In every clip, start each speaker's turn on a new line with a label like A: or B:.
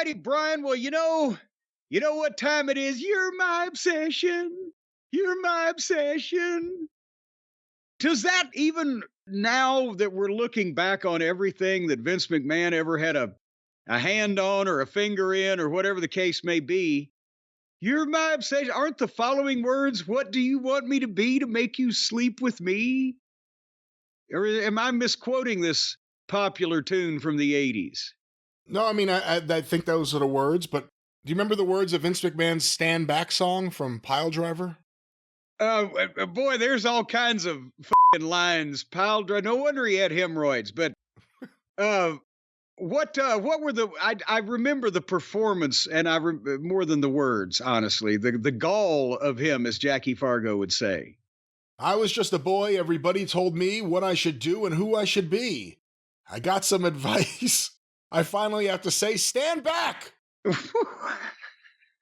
A: righty, Brian. Well, you know what time it is. You're my obsession. You're my obsession. Does that even now that we're looking back on everything that Vince McMahon ever had a hand on or a finger in or whatever the case may be, you're my obsession. Aren't the following words, what do you want me to be to make you sleep with me? Or am I misquoting this popular tune from the 80s?
B: No, I mean, I think those are the words, but do you remember the words of Vince McMahon's Stand Back song from Pile Driver?
A: Boy, there's all kinds of fucking lines. Pile Driver. No wonder he had hemorrhoids. But what were the? I remember the performance, and more than the words. Honestly, the gall of him, as Jackie Fargo would say.
B: I was just a boy. Everybody told me what I should do and who I should be. I got some advice. I finally have to say, stand back.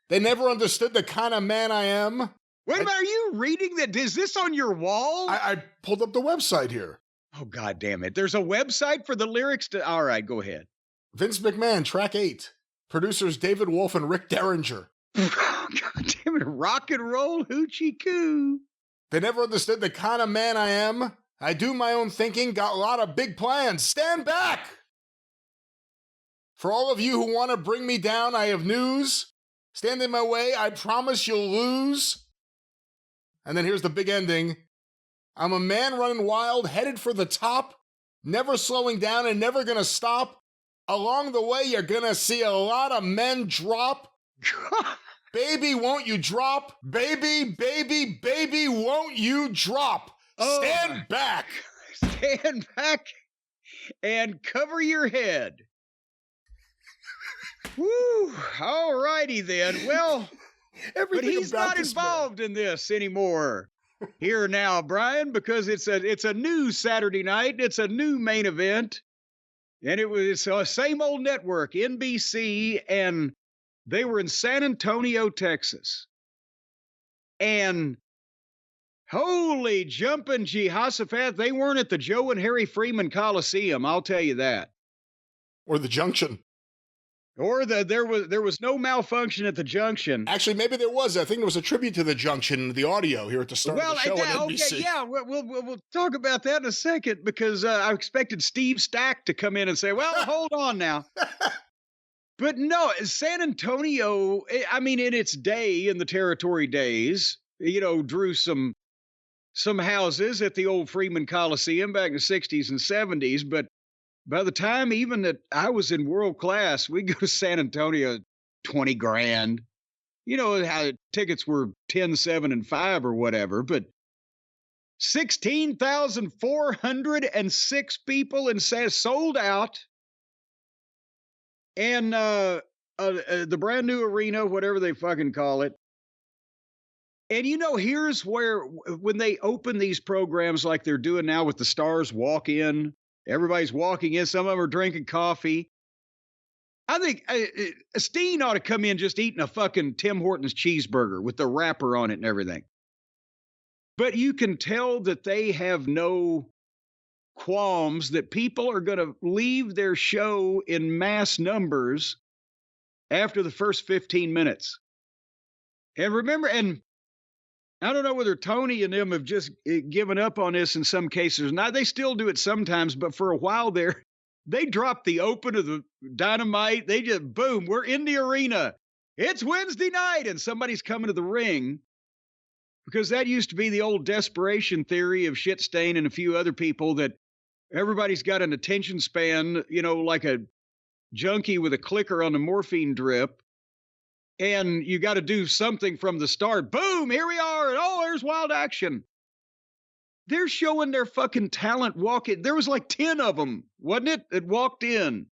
B: They never understood the kind of man I am.
A: Wait a minute, are you reading that? Is this on your wall?
B: I pulled up the website here.
A: Oh, God damn it. There's a website for the lyrics to... All right, go ahead.
B: Vince McMahon, track 8. Producers David Wolf and Rick Derringer.
A: Oh, God damn it. Rock and roll hoochie coo.
B: They never understood the kind of man I am. I do my own thinking, got a lot of big plans. Stand back! For all of you who want to bring me down, I have news. Stand in my way, I promise you'll lose. And then here's the big ending. I'm a man running wild, headed for the top, never slowing down and never gonna stop. Along the way, you're gonna see a lot of men drop. Baby, won't you drop? Baby, baby, baby, won't you drop? Stand back.
A: Stand back and cover your head. Woo! All righty then. Well, but he's not involved in this anymore. Here now, Brian, because it's a new Saturday night. It's a new main event, and it's a same old network, NBC, and they were in San Antonio, Texas, and holy jumping Jehoshaphat, they weren't at the Joe and Harry Freeman Coliseum. I'll tell you that,
B: or the Junction.
A: Or there was no malfunction at the Junction.
B: Actually, maybe there was. I think there was a tribute to the Junction, the audio here at the start of the show on NBC.
A: Okay, yeah, we'll talk about that in a second, because I expected Steve Stack to come in and say, well, hold on now. But no, San Antonio, I mean, in its day, in the territory days, drew some houses at the old Freeman Coliseum back in the 60s and 70s, but by the time even that I was in world class, we'd go to San Antonio, 20 grand. You know how tickets were 10, 7, and 5 or whatever, but 16,406 people and sold out. And the brand new arena, whatever they fucking call it. And here's where, when they open these programs like they're doing now with the Stars Walk In, everybody's walking in. Some of them are drinking coffee. I think Steen ought to come in just eating a fucking Tim Hortons cheeseburger with the wrapper on it and everything. But you can tell that they have no qualms that people are going to leave their show in mass numbers after the first 15 minutes. And remember, and I don't know whether Tony and them have just given up on this in some cases. Now, they still do it sometimes, but for a while there, they dropped the open of the Dynamite. They just, boom, we're in the arena. It's Wednesday night, and somebody's coming to the ring. Because that used to be the old desperation theory of Shitstain and a few other people, that everybody's got an attention span, like a junkie with a clicker on the morphine drip. And you got to do something from the start. Boom, here we are. And there's wild action. They're showing their fucking talent walking. There was like 10 of them, wasn't it? That walked in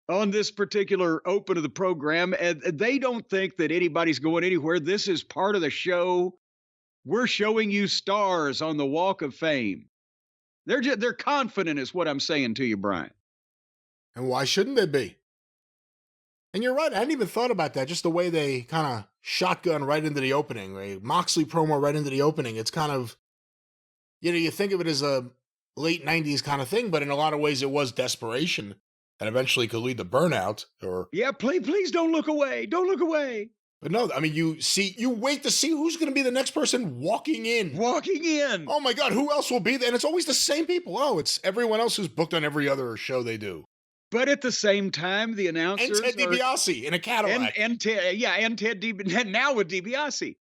A: on this particular open of the program. And they don't think that anybody's going anywhere. This is part of the show. We're showing you stars on the Walk of Fame. They're confident is what I'm saying to you, Brian.
B: And why shouldn't they be? And you're right, I hadn't even thought about that, just the way they kind of shotgun right into the opening, a Moxley promo right into the opening. It's kind of, you think of it as a late 90s kind of thing, but in a lot of ways it was desperation and eventually could lead to burnout. Or
A: yeah, please don't look away. Don't look away.
B: But no, I mean, you wait to see who's going to be the next person walking in.
A: Walking in.
B: Oh my God, who else will be there? And it's always the same people. Oh, it's everyone else who's booked on every other show they do.
A: But at the same time, the announcers
B: and Ted DiBiase in a Cadillac.
A: And Ted DiBiase. Now with DiBiase.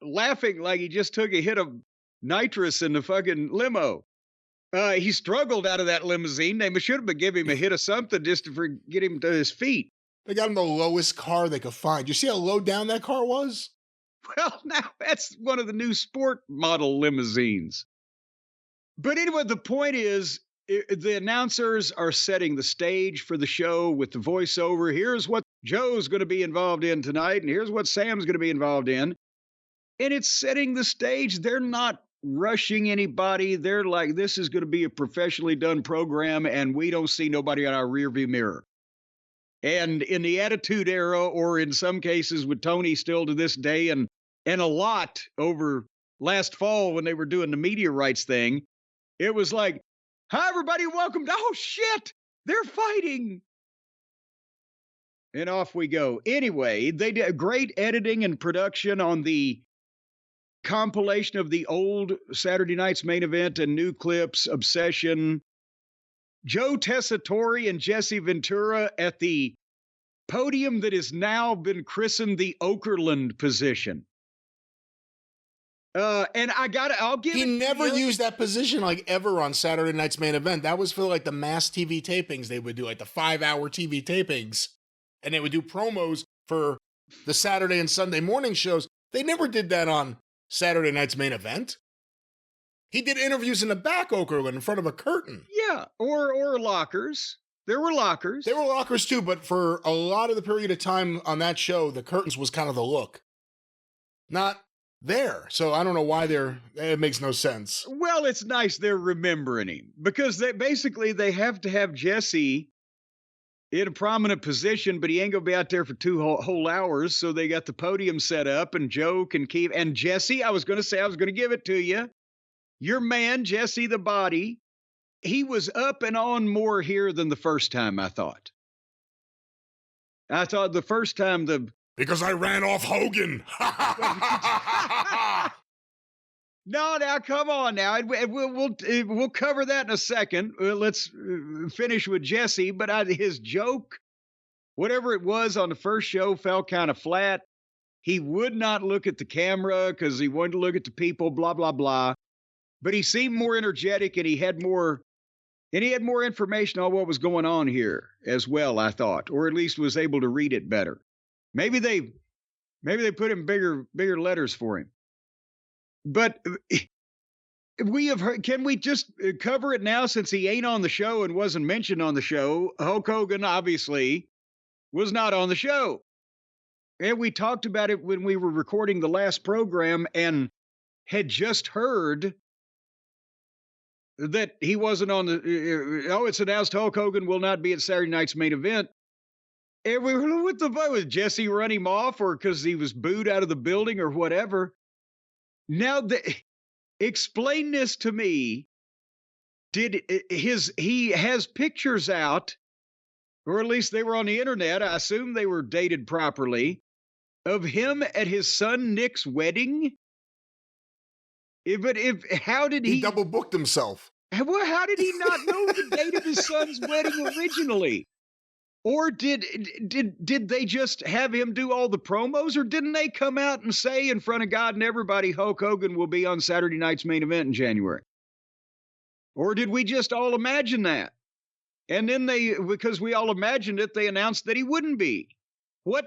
A: Laughing like he just took a hit of nitrous in the fucking limo. He struggled out of that limousine. They should have been giving him a hit of something just to get him to his feet.
B: They got him the lowest car they could find. You see how low down that car was?
A: Well, now that's one of the new sport model limousines. But anyway, the point is, the announcers are setting the stage for the show with the voiceover. Here's what Joe's going to be involved in tonight, and here's what Sam's going to be involved in. And it's setting the stage. They're not rushing anybody. They're like, this is going to be a professionally done program, and we don't see nobody on our rearview mirror. And in the Attitude Era, or in some cases with Tony still to this day, and a lot over last fall when they were doing the media rights thing, it was like, hi, everybody, welcome to, oh, shit, they're fighting. And off we go. Anyway, they did great editing and production on the compilation of the old Saturday Night's Main Event and new clips, Obsession, Joe Tessitore and Jesse Ventura at the podium that has now been christened the Okerlund position. And I'll give
B: He never used that position like ever on Saturday Night's Main Event. That was for like the mass TV tapings they would do, like the 5-hour TV tapings. And they would do promos for the Saturday and Sunday morning shows. They never did that on Saturday Night's Main Event. He did interviews in the back, Okerlund, in front of a curtain.
A: Yeah, or lockers. There were lockers.
B: There were lockers too, but for a lot of the period of time on that show, the curtains was kind of the look. Not there. So I don't know why it makes no sense.
A: Well, it's nice they're remembering him, because they have to have Jesse in a prominent position, but he ain't gonna be out there for 2 whole hours. So they got the podium set up, and Joe can keep, and Jesse, I was gonna give it to you. Your man, Jesse the Body, he was up and on more here than the first time, I thought. I thought the first time
B: Because I ran off Hogan.
A: No, now, come on now. We'll cover that in a second. Let's finish with Jesse, but his joke, whatever it was on the first show, fell kind of flat. He would not look at the camera because he wanted to look at the people, blah, blah, blah. But he seemed more energetic, and he had more information on what was going on here as well, I thought, or at least was able to read it better. Maybe they put in bigger letters for him. But we have heard, can we just cover it now since he ain't on the show and wasn't mentioned on the show? Hulk Hogan obviously was not on the show. And we talked about it when we were recording the last program and had just heard that he wasn't on the, it's announced Hulk Hogan will not be at Saturday Night's Main Event. And we were, what the fuck, was Jesse run him off, or because he was booed out of the building or whatever? Now, explain this to me. He has pictures out, or at least they were on the internet, I assume they were dated properly, of him at his son Nick's wedding? How did he
B: double booked himself?
A: Well, how did he not know the date of his son's wedding originally? Or did they just have him do all the promos, or didn't they come out and say in front of God and everybody, Hulk Hogan will be on Saturday Night's Main Event in January? Or did we just all imagine that? And then because we all imagined it, they announced that he wouldn't be. What?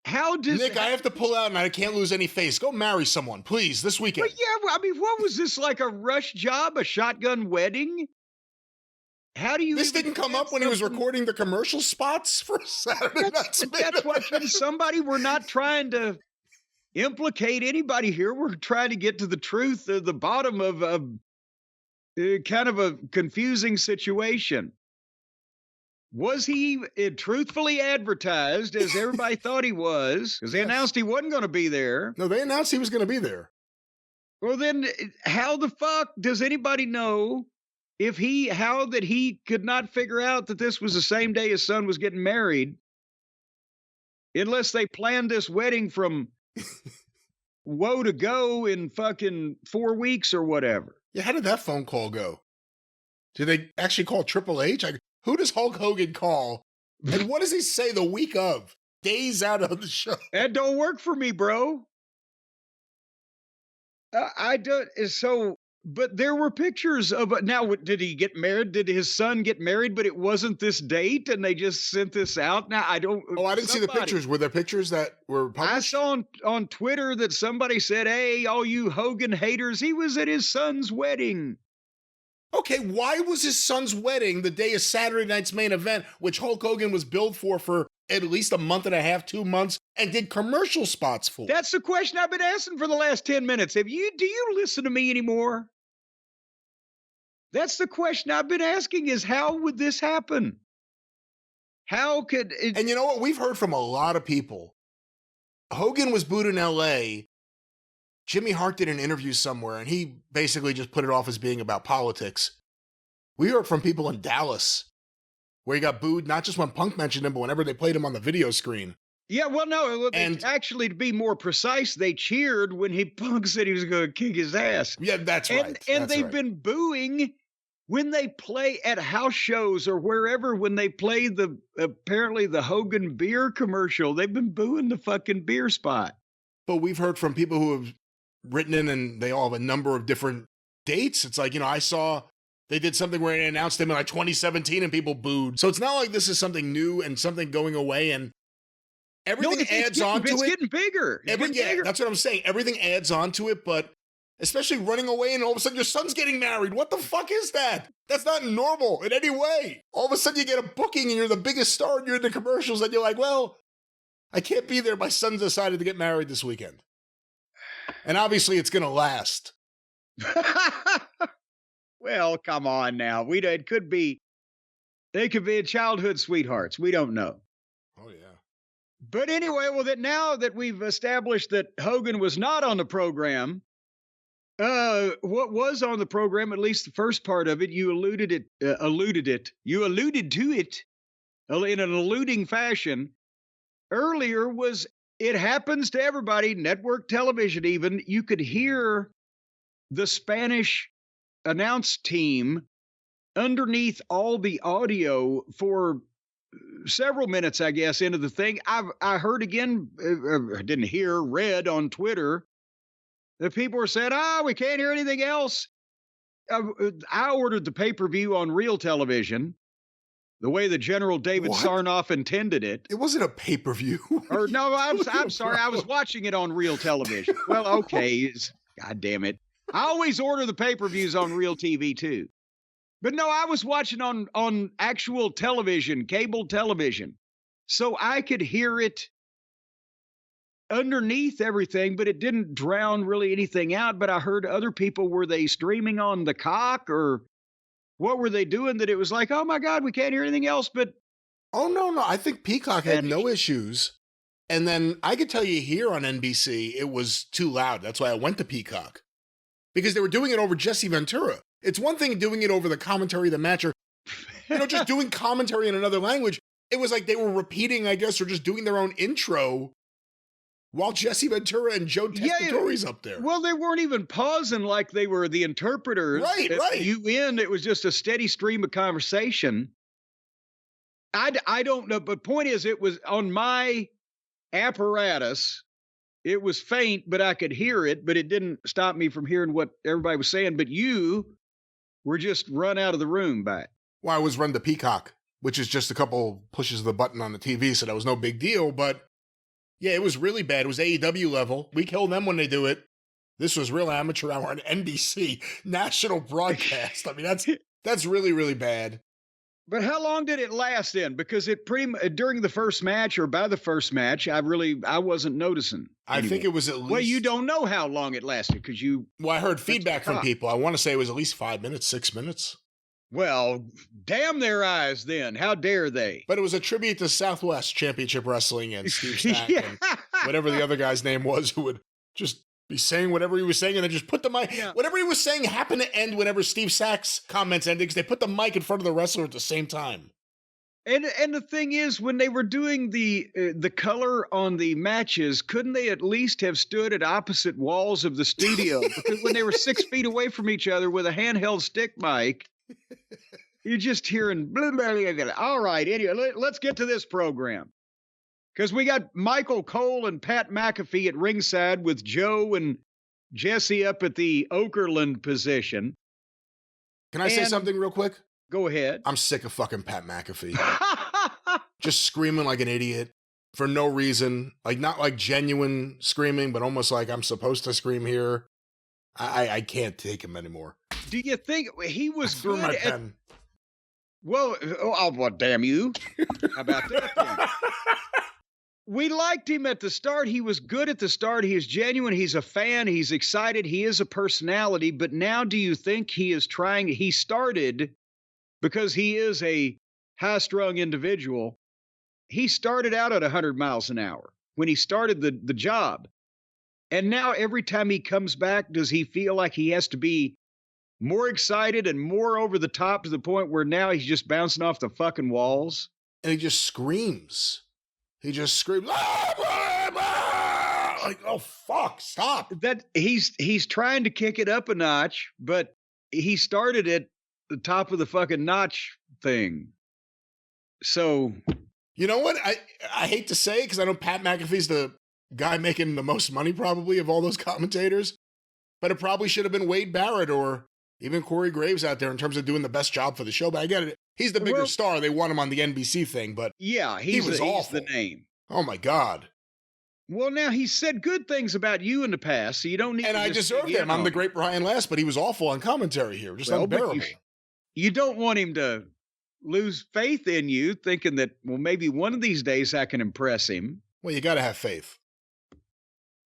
A: How does
B: Nick, I have to pull out and I can't lose any face. Go marry someone, please, this weekend.
A: But yeah, I mean, what was this, like a rush job, a shotgun wedding? How do you?
B: This didn't come up when he was recording the commercial spots for Saturday Night's Main Event.
A: That's what somebody. We're not trying to implicate anybody here. We're trying to get to the truth, the bottom of kind of a confusing situation. Was he truthfully advertised as everybody thought he was? Because they announced he wasn't going to be there.
B: No, they announced he was going to be there.
A: Well, then how the fuck does anybody know how that he could not figure out that this was the same day his son was getting married, unless they planned this wedding from woe to go in fucking 4 weeks or whatever.
B: Yeah, how did that phone call go? Did they actually call Triple H? Who does Hulk Hogan call? And what does he say the week of? Days out of the show.
A: That don't work for me, bro. I don't. So, but there were pictures of. Now, did he get married? Did his son get married? But it wasn't this date, and they just sent this out. Now, I don't.
B: Oh, I didn't see the pictures. Were there pictures that were published?
A: I saw on Twitter that somebody said, "Hey, all you Hogan haters, he was at his son's wedding."
B: Okay, why was his son's wedding the day of Saturday night's main event, which Hulk Hogan was billed for at least a month and a half, 2 months, and did commercial spots for?
A: That's the question I've been asking for the last 10 minutes. Do you listen to me anymore? That's the question I've been asking, is how would this happen? How could it?
B: And you know what? We've heard from a lot of people. Hogan was booed in L.A. Jimmy Hart did an interview somewhere, and he basically just put it off as being about politics. We heard from people in Dallas, where he got booed, not just when Punk mentioned him, but whenever they played him on the video screen.
A: Yeah, well, no, and actually, to be more precise, they cheered when Punk said he was going to kick his ass.
B: Yeah, that's right.
A: And they've been booing when they play at house shows or wherever, when they play apparently the Hogan beer commercial. They've been booing the fucking beer spot.
B: But we've heard from people who have written in, and they all have a number of different dates. It's like, I saw they did something where they announced him in like 2017 and people booed. So it's not like this is something new and something going away, and everything adds on to it.
A: It's getting bigger.
B: Yeah, that's what I'm saying. Everything adds on to it, but especially running away and all of a sudden your son's getting married. What the fuck is that? That's not normal in any way. All of a sudden you get a booking and you're the biggest star and you're in the commercials and you're like, well, I can't be there. My son decided to get married this weekend. And obviously it's going to last.
A: Well, come on now. They could be childhood sweethearts. We don't know.
B: Oh, yeah.
A: But anyway, now that we've established that Hogan was not on the program, what was on the program, at least the first part of it, you alluded to it in an alluding fashion earlier, was it happens to everybody, network television even, you could hear the Spanish announce team underneath all the audio for several minutes, I guess, into the thing. I heard again, read on Twitter that people were saying, we can't hear anything else. I ordered the pay-per-view on real television, the way the General David Sarnoff intended it.
B: It wasn't a pay-per-view.
A: Or no, I'm sorry. I was watching it on real television. Well, okay. God damn it. I always order the pay-per-views on real TV too. But no, I was watching on actual television, cable television. So I could hear it underneath everything, but it didn't drown really anything out. But I heard other people, were they streaming on the cock, or what were they doing, that it was like, oh my God, we can't hear anything else but...
B: Oh, no. I think Peacock had no issues. And then I could tell you here on NBC, it was too loud. That's why I went to Peacock. Because they were doing it over Jesse Ventura. It's one thing doing it over the commentary of the match, or, just doing commentary in another language. It was like they were repeating, I guess, or just doing their own intro while Jesse Ventura and Joe Testatori's up there.
A: Well, they weren't even pausing like they were the interpreters.
B: Right.
A: It was just a steady stream of conversation. I don't know, but point is, it was on my apparatus. It was faint, but I could hear it, but it didn't stop me from hearing what everybody was saying. But you were just run out of the room by it.
B: Well, I was run to Peacock, which is just a couple pushes of the button on the TV, so that was no big deal. But yeah, it was really bad. It was AEW level. We kill them when they do it. This was real amateur hour on NBC, national broadcast. I mean, that's really, really bad.
A: But how long did it last then? Because it during the first match, or by the first match, I wasn't noticing.
B: I think it was at least...
A: Well, you don't know how long it lasted because you...
B: Well, I heard feedback from people. I want to say it was at least 5 minutes, 6 minutes.
A: Well, damn their eyes then. How dare they?
B: But it was a tribute to Southwest Championship Wrestling and Steve Stack and whatever the other guy's name was, who would just Be saying whatever he was saying and then just put the mic.
A: Yeah.
B: Whatever he was saying happened to end whenever Steve Sachs comments ended because they put the mic in front of the wrestler at the same time.
A: And the thing is, when they were doing the color on the matches, couldn't they at least have stood at opposite walls of the studio? Because when they were 6 feet away from each other with a handheld stick mic, you're just hearing blah, blah, blah, blah. All right, anyway, let's get to this program. Because we got Michael Cole and Pat McAfee at ringside with Joe and Jesse up at the Okerlund position.
B: Can I say something real quick?
A: Go ahead.
B: I'm sick of fucking Pat McAfee. Just screaming like an idiot for no reason. Like, not like genuine screaming, but almost like I'm supposed to scream here. I can't take him anymore.
A: Do you think he was
B: I threw
A: good
B: my
A: at...
B: pen.
A: Well, damn you. How about that then? We liked him at the start. He was good at the start. He is genuine. He's a fan. He's excited. He is a personality. But now do you think he started, because he is a high-strung individual, he started out at 100 miles an hour when he started the job. And now every time he comes back, does he feel like he has to be more excited and more over the top to the point where now he's just bouncing off the fucking walls?
B: And he just screams. He just screams, like, oh, fuck, stop.
A: That he's trying to kick it up a notch, but he started at the top of the fucking notch thing. So,
B: you know what? I hate to say it because I know Pat McAfee's the guy making the most money probably of all those commentators, but it probably should have been Wade Barrett or even Corey Graves out there in terms of doing the best job for the show. But I get it. He's the bigger star. They want him on the NBC thing, but
A: yeah,
B: he's
A: the name.
B: Oh my God.
A: Well, now he said good things about you in the past, so you don't need
B: and
A: to.
B: And I deserve him. I'm the great Brian Last, but he was awful on commentary here. Just unbearable.
A: You don't want him to lose faith in you, thinking that, well, maybe one of these days I can impress him.
B: Well, you got to have faith.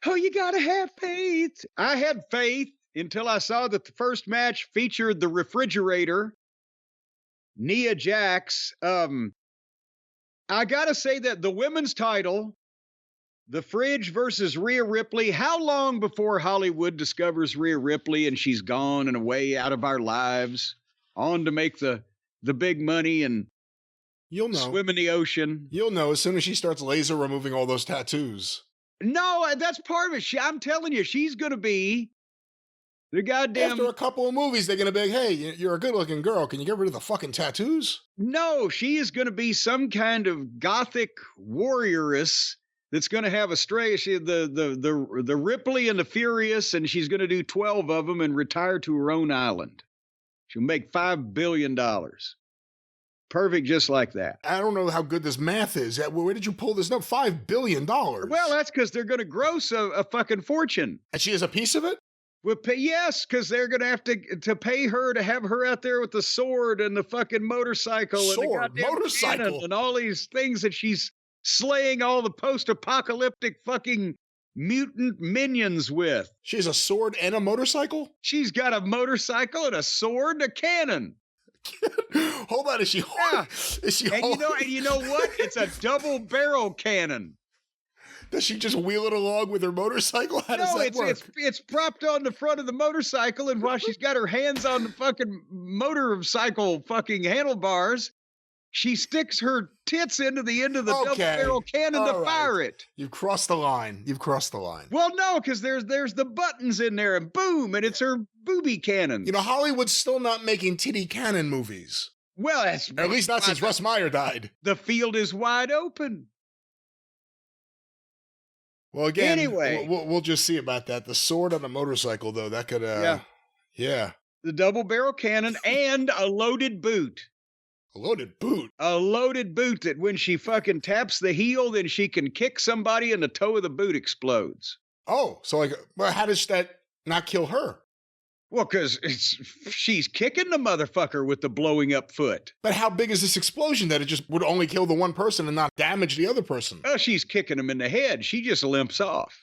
A: Oh, you got to have faith. I had faith until I saw that the first match featured the refrigerator, Nia Jax. I got to say that the women's title, the Fridge versus Rhea Ripley, how long before Hollywood discovers Rhea Ripley and she's gone and away out of our lives, on to make the big money and
B: you'll know.
A: Swim in the ocean?
B: You'll know as soon as she starts laser removing all those tattoos.
A: No, that's part of it. I'm telling you, she's going to be the goddamn...
B: After a couple of movies, they're going to be like, hey, you're a good-looking girl. Can you get rid of the fucking tattoos?
A: No, she is going to be some kind of gothic warrioress that's going to have a stray... the Ripley and the Furious, and she's going to do 12 of them and retire to her own island. She'll make $5 billion. Perfect, just like that.
B: I don't know how good this math is. Where did you pull this number? $5 billion.
A: Well, that's because they're going to gross a fucking fortune.
B: And she has a piece of it?
A: Yes, because they're going to have to pay her to have her out there with the sword and the fucking motorcycle.
B: Sword,
A: and the
B: motorcycle.
A: And all these things that she's slaying all the post-apocalyptic fucking mutant minions with.
B: She has a sword and a motorcycle?
A: She's got a motorcycle and a sword and a cannon.
B: Hold on, is she
A: and you know what? It's a double barrel cannon.
B: Does she just wheel it along with her motorcycle? How does that work?
A: It's propped on the front of the motorcycle, and while she's got her hands on the fucking motorcycle fucking handlebars, she sticks her tits into the end of the double barrel cannon to fire it.
B: You've crossed the line.
A: Well, no, because there's the buttons in there, and boom, and it's her booby cannon.
B: You know, Hollywood's still not making titty cannon movies.
A: Well, that's...
B: At least not since Russ Meyer died.
A: The field is wide open.
B: Well, again,
A: anyway,
B: we'll just see about that. The sword on a motorcycle, though, that could... Yeah.
A: The double barrel cannon and a loaded boot.
B: A loaded boot?
A: A loaded boot that when she fucking taps the heel, then she can kick somebody and the toe of the boot explodes.
B: Oh, so how does that not kill her?
A: Well, because she's kicking the motherfucker with the blowing up foot.
B: But how big is this explosion that it just would only kill the one person and not damage the other person?
A: Oh, she's kicking him in the head. She just limps off.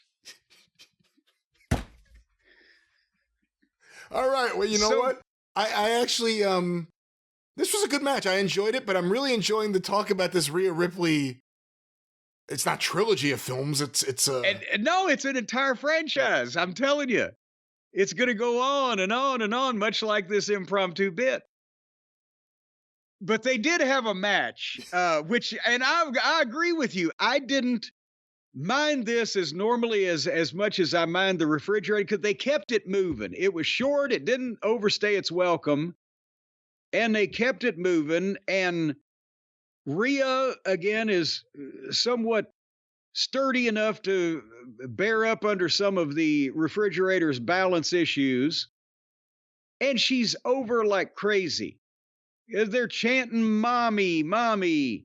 B: All right. Well, you know what? I actually, this was a good match. I enjoyed it, but I'm really enjoying the talk about this Rhea Ripley It's not trilogy of films. It's a.
A: And no, it's an entire franchise. I'm telling you, it's going to go on and on and on, much like this impromptu bit. But they did have a match, which, and I agree with you. I didn't mind this as normally as much as I mind the refrigerator, because they kept it moving. It was short. It didn't overstay its welcome. And they kept it moving. And Rhea, again, is somewhat sturdy enough to bear up under some of the refrigerator's balance issues. And she's over like crazy. They're chanting, "Mommy, mommy."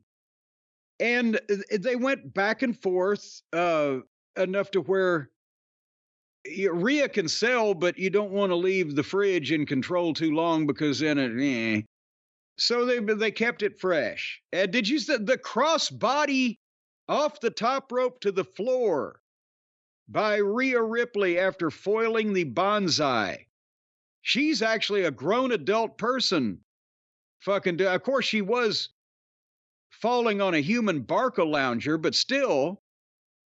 A: And they went back and forth enough to where Rhea can sell, but you don't want to leave the fridge in control too long, because then it, So they kept it fresh. And did you see the crossbody off the top rope to the floor by Rhea Ripley after foiling the bonsai? She's actually a grown adult person. Of course, she was falling on a human Barca lounger, but still,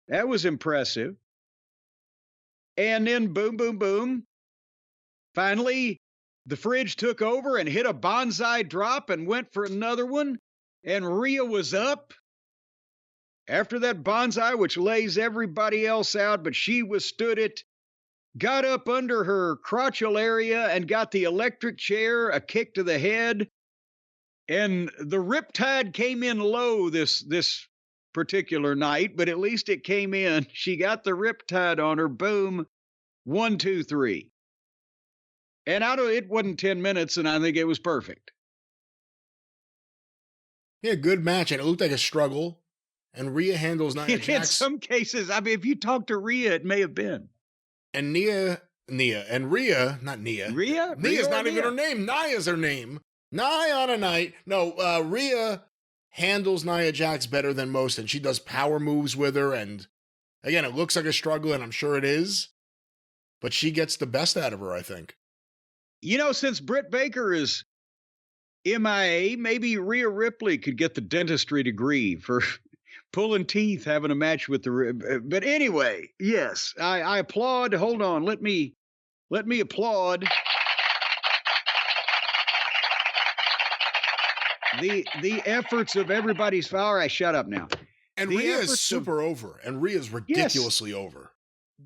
A: that was impressive. And then boom, boom, boom. Finally, the fridge took over and hit a bonsai drop and went for another one. And Rhea was up after that bonsai, which lays everybody else out, but she withstood it, got up under her crotchal area and got the electric chair, a kick to the head. And the riptide came in low this particular night, but at least it came in. She got the riptide on her. Boom. 1, 2, 3. And it wasn't 10 minutes, and I think it was perfect.
B: Yeah, good match, and it looked like a struggle. And Rhea handles Nia Jax.
A: In some cases, I mean, if you talk to Rhea, it may have been.
B: And Rhea, not Nia.
A: Rhea?
B: Nia's not even her name. Nia's her name. Nia on a night. No, Rhea handles Nia Jax better than most, and she does power moves with her. And again, it looks like a struggle, and I'm sure it is. But she gets the best out of her, I think.
A: Since Britt Baker is MIA, maybe Rhea Ripley could get the dentistry degree for pulling teeth, having a match with the. But anyway, yes, I applaud. Hold on, let me applaud the efforts of everybody's. All right, shut up now.
B: And Rhea is super over, and Rhea's ridiculously over.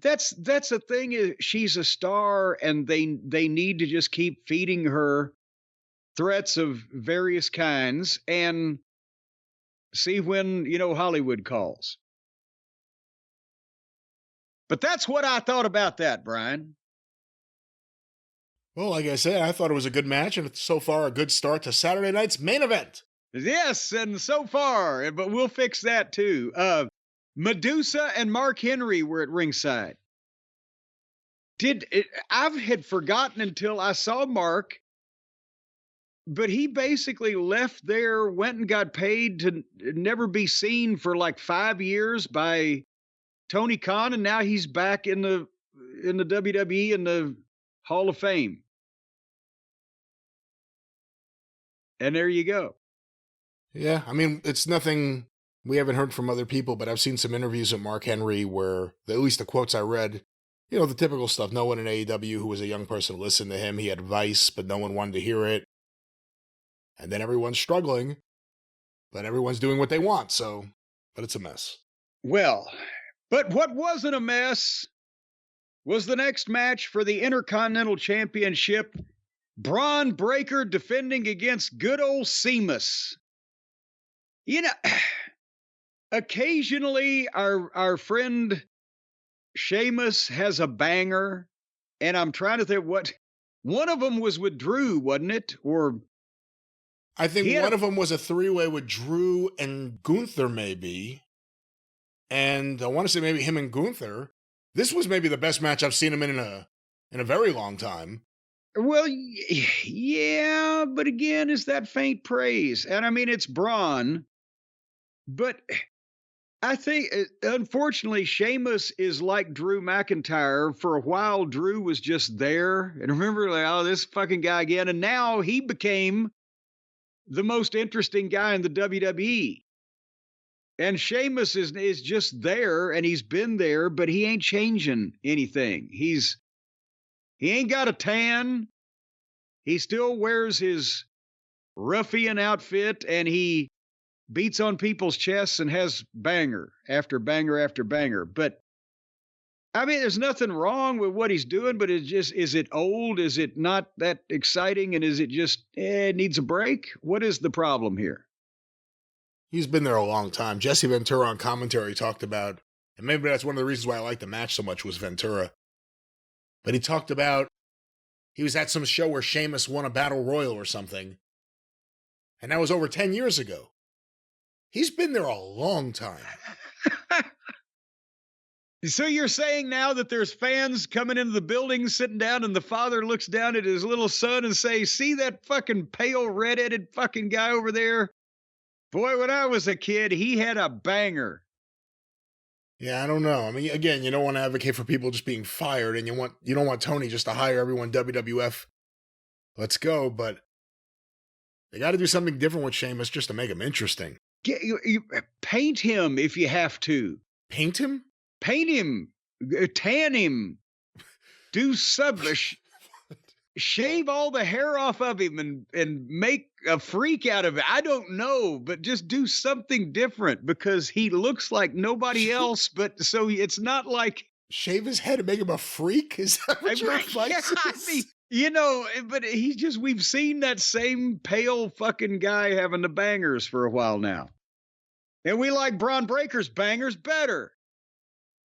A: That's the thing, is she's a star, and they need to just keep feeding her threats of various kinds and see when Hollywood calls. But that's what I thought about that, Brian.
B: Well, like I said, I thought it was a good match, and it's so far a good start to Saturday night's main event.
A: Yes, and so far, but we'll fix that too. Medusa and Mark Henry were at ringside. I had forgotten until I saw Mark, but he basically left there, went and got paid to never be seen for like 5 years by Tony Khan, and now he's back in the WWE in the Hall of Fame. And there you go.
B: Yeah, I mean, it's nothing we haven't heard from other people, but I've seen some interviews with Mark Henry where, at least the quotes I read, the typical stuff. No one in AEW who was a young person listened to him. He had advice, but no one wanted to hear it. And then everyone's struggling, but everyone's doing what they want, but it's a mess.
A: Well, but what wasn't a mess was the next match for the Intercontinental Championship. Braun Breaker defending against good old Sheamus. Occasionally our friend Sheamus has a banger, and I'm trying to think what one of them was with Drew, wasn't it? Or
B: I think one of them was a 3-way with Drew and Gunther, maybe. And I want to say maybe him and Gunther. This was maybe the best match I've seen him in a very long time.
A: Well, yeah, but again, is that faint praise? And I mean, it's Braun, but I think, unfortunately, Sheamus is like Drew McIntyre. For a while, Drew was just there. And remember, this fucking guy again. And now he became the most interesting guy in the WWE. And Sheamus is just there, and he's been there, but he ain't changing anything. He ain't got a tan. He still wears his ruffian outfit, and he beats on people's chests and has banger after banger after banger. But I mean, there's nothing wrong with what he's doing, but is it old? Is it not that exciting? And is it just, it needs a break? What is the problem here?
B: He's been there a long time. Jesse Ventura on commentary talked about, and maybe that's one of the reasons why I liked the match so much was Ventura. But he talked about, he was at some show where Sheamus won a battle royal or something. And that was over 10 years ago. He's been there a long time.
A: So you're saying now that there's fans coming into the building, sitting down, and the father looks down at his little son and says, see that fucking pale, red-headed fucking guy over there? Boy, when I was a kid, he had a banger.
B: Yeah, I don't know. I mean, again, you don't want to advocate for people just being fired, and you don't want Tony just to hire everyone WWF. Let's go, but they got to do something different with Sheamus just to make him interesting.
A: You paint him if you have to.
B: Paint him?
A: Paint him. Tan him. Do something. Shave all the hair off of him and make a freak out of it. I don't know, but just do something different because he looks like nobody else. But so it's not like
B: shave his head and make him a freak. Is that what your advice is?
A: I mean, you know, but we've seen that same pale fucking guy having the bangers for a while now, and we like Braun Breaker's bangers better.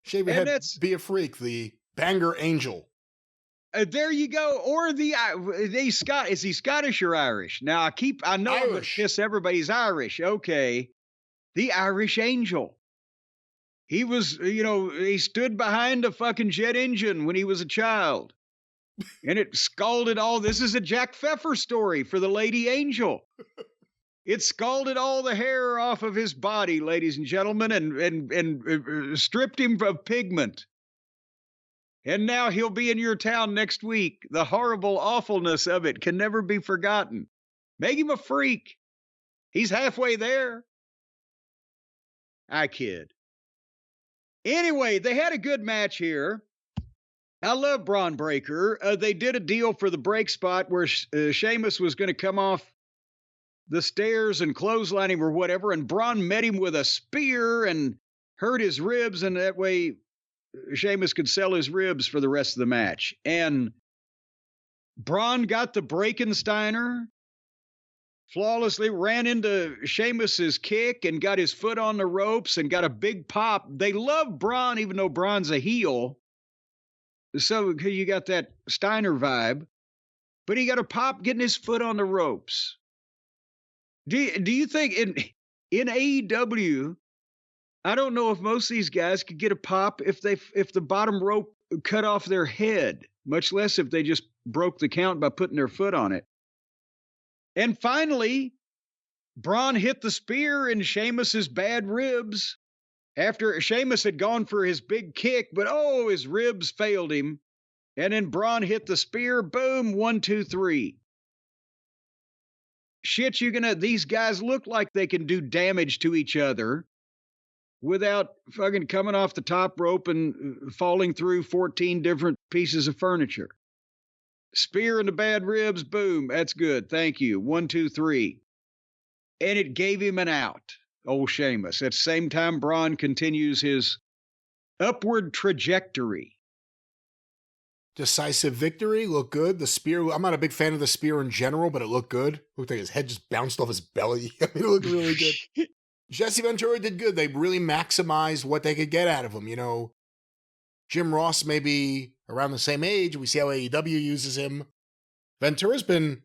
B: Shave your head, be a freak. The banger angel.
A: There you go. Or is he Scottish or Irish? Now I know I'm gonna kiss everybody's Irish. Okay. The Irish Angel. He was, he stood behind a fucking jet engine when he was a child. And it scalded all. This is a Jack Pfeffer story for the Lady Angel. It scalded all the hair off of his body, ladies and gentlemen, and stripped him of pigment. And now he'll be in your town next week. The horrible awfulness of it can never be forgotten. Make him a freak. He's halfway there. I kid. Anyway, they had a good match here. I love Braun Breaker. They did a deal for the break spot where Sheamus was going to come off the stairs and clothesline him or whatever, and Braun met him with a spear and hurt his ribs, and that way Sheamus could sell his ribs for the rest of the match. And Braun got the Breakensteiner, flawlessly ran into Sheamus's kick and got his foot on the ropes and got a big pop. They love Braun, even though Braun's a heel. So you got that Steiner vibe. But he got a pop getting his foot on the ropes. Do you think in AEW, I don't know if most of these guys could get a pop if the bottom rope cut off their head, much less if they just broke the count by putting their foot on it. And finally, Braun hit the spear in Sheamus's bad ribs after Sheamus had gone for his big kick, but his ribs failed him. And then Braun hit the spear, boom, 1, 2, 3. Shit, these guys look like they can do damage to each other without fucking coming off the top rope and falling through 14 different pieces of furniture. Spear in the bad ribs, boom, that's good, thank you, 1, 2, 3. And it gave him an out, old Sheamus. At the same time, Braun continues his upward trajectory.
B: Decisive victory, looked good. The spear, I'm not a big fan of the spear in general, but it looked good. Looked like his head just bounced off his belly. I mean, it looked really good. Jesse Ventura did good. They really maximized what they could get out of him. Jim Ross may be around the same age. We see how AEW uses him. Ventura's been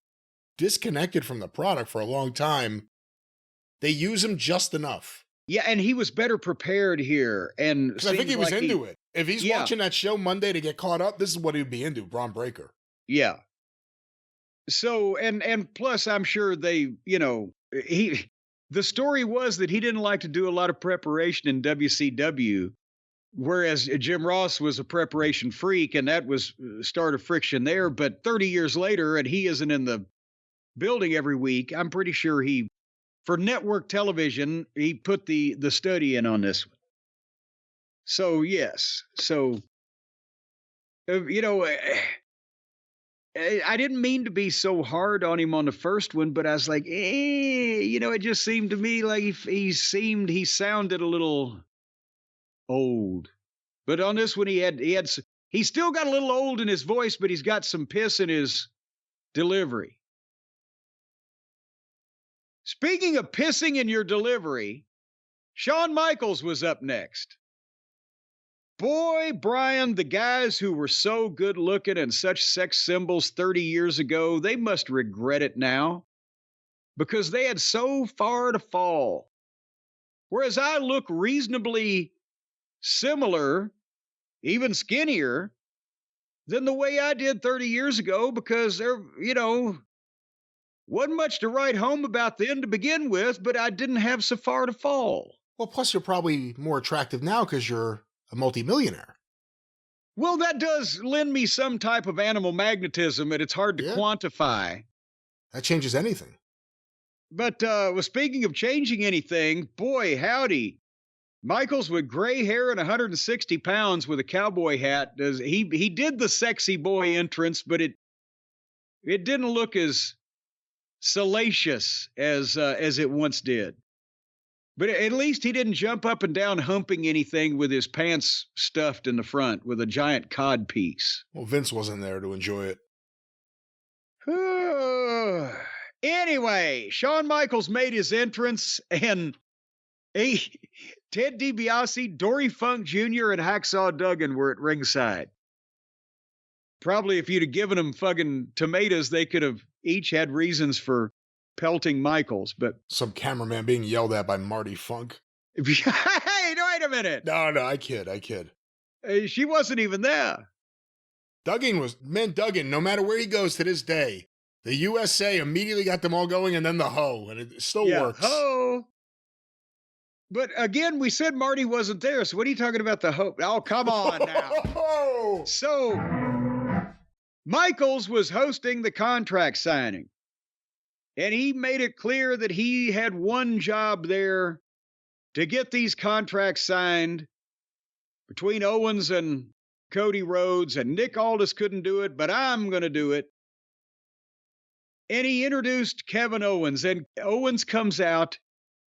B: disconnected from the product for a long time. They use him just enough.
A: Yeah, and he was better prepared here. And
B: I think he was into it. If he's watching that show Monday to get caught up, this is what he'd be into, Braun Breaker.
A: Yeah. So, and plus, I'm sure the story was that he didn't like to do a lot of preparation in WCW, whereas Jim Ross was a preparation freak, and that was start of friction there. But 30 years later, and he isn't in the building every week, I'm pretty sure he for network television, he put the study in on this one. So, yes. So, I didn't mean to be so hard on him on the first one, but I was like, it just seemed to me like he sounded a little old. But on this one, he still got a little old in his voice, but he's got some piss in his delivery. Speaking of pissing in your delivery, Shawn Michaels was up next. Boy, Brian, the guys who were so good looking and such sex symbols 30 years ago, they must regret it now because they had so far to fall. Whereas I look reasonably similar, even skinnier, than the way I did 30 years ago because there, wasn't much to write home about then to begin with, but I didn't have so far to fall.
B: Well, plus you're probably more attractive now because you're a multimillionaire.
A: Well, that does lend me some type of animal magnetism, and it's hard to quantify.
B: That changes anything.
A: But speaking of changing anything, boy, howdy. Michaels with gray hair and 160 pounds with a cowboy hat. He did the sexy boy entrance, but it didn't look as salacious as it once did. But at least he didn't jump up and down humping anything with his pants stuffed in the front with a giant cod piece.
B: Well, Vince wasn't there to enjoy
A: it. Anyway, Shawn Michaels made his entrance, and Ted DiBiase, Dory Funk Jr., and Hacksaw Duggan were at ringside. Probably if you'd have given them fucking tomatoes, they could have each had reasons for pelting Michaels, but
B: some cameraman being yelled at by Marty Funk.
A: Hey, wait a minute.
B: No, I kid.
A: She wasn't even there.
B: Duggan, no matter where he goes to this day, the USA immediately got them all going, and then the hoe, and it still works.
A: Ho. But again, we said Marty wasn't there, so what are you talking about the hoe? Oh, come on now. So, Michaels was hosting the contract signing. And he made it clear that he had one job there to get these contracts signed between Owens and Cody Rhodes, and Nick Aldis couldn't do it, but I'm going to do it. And he introduced Kevin Owens, and Owens comes out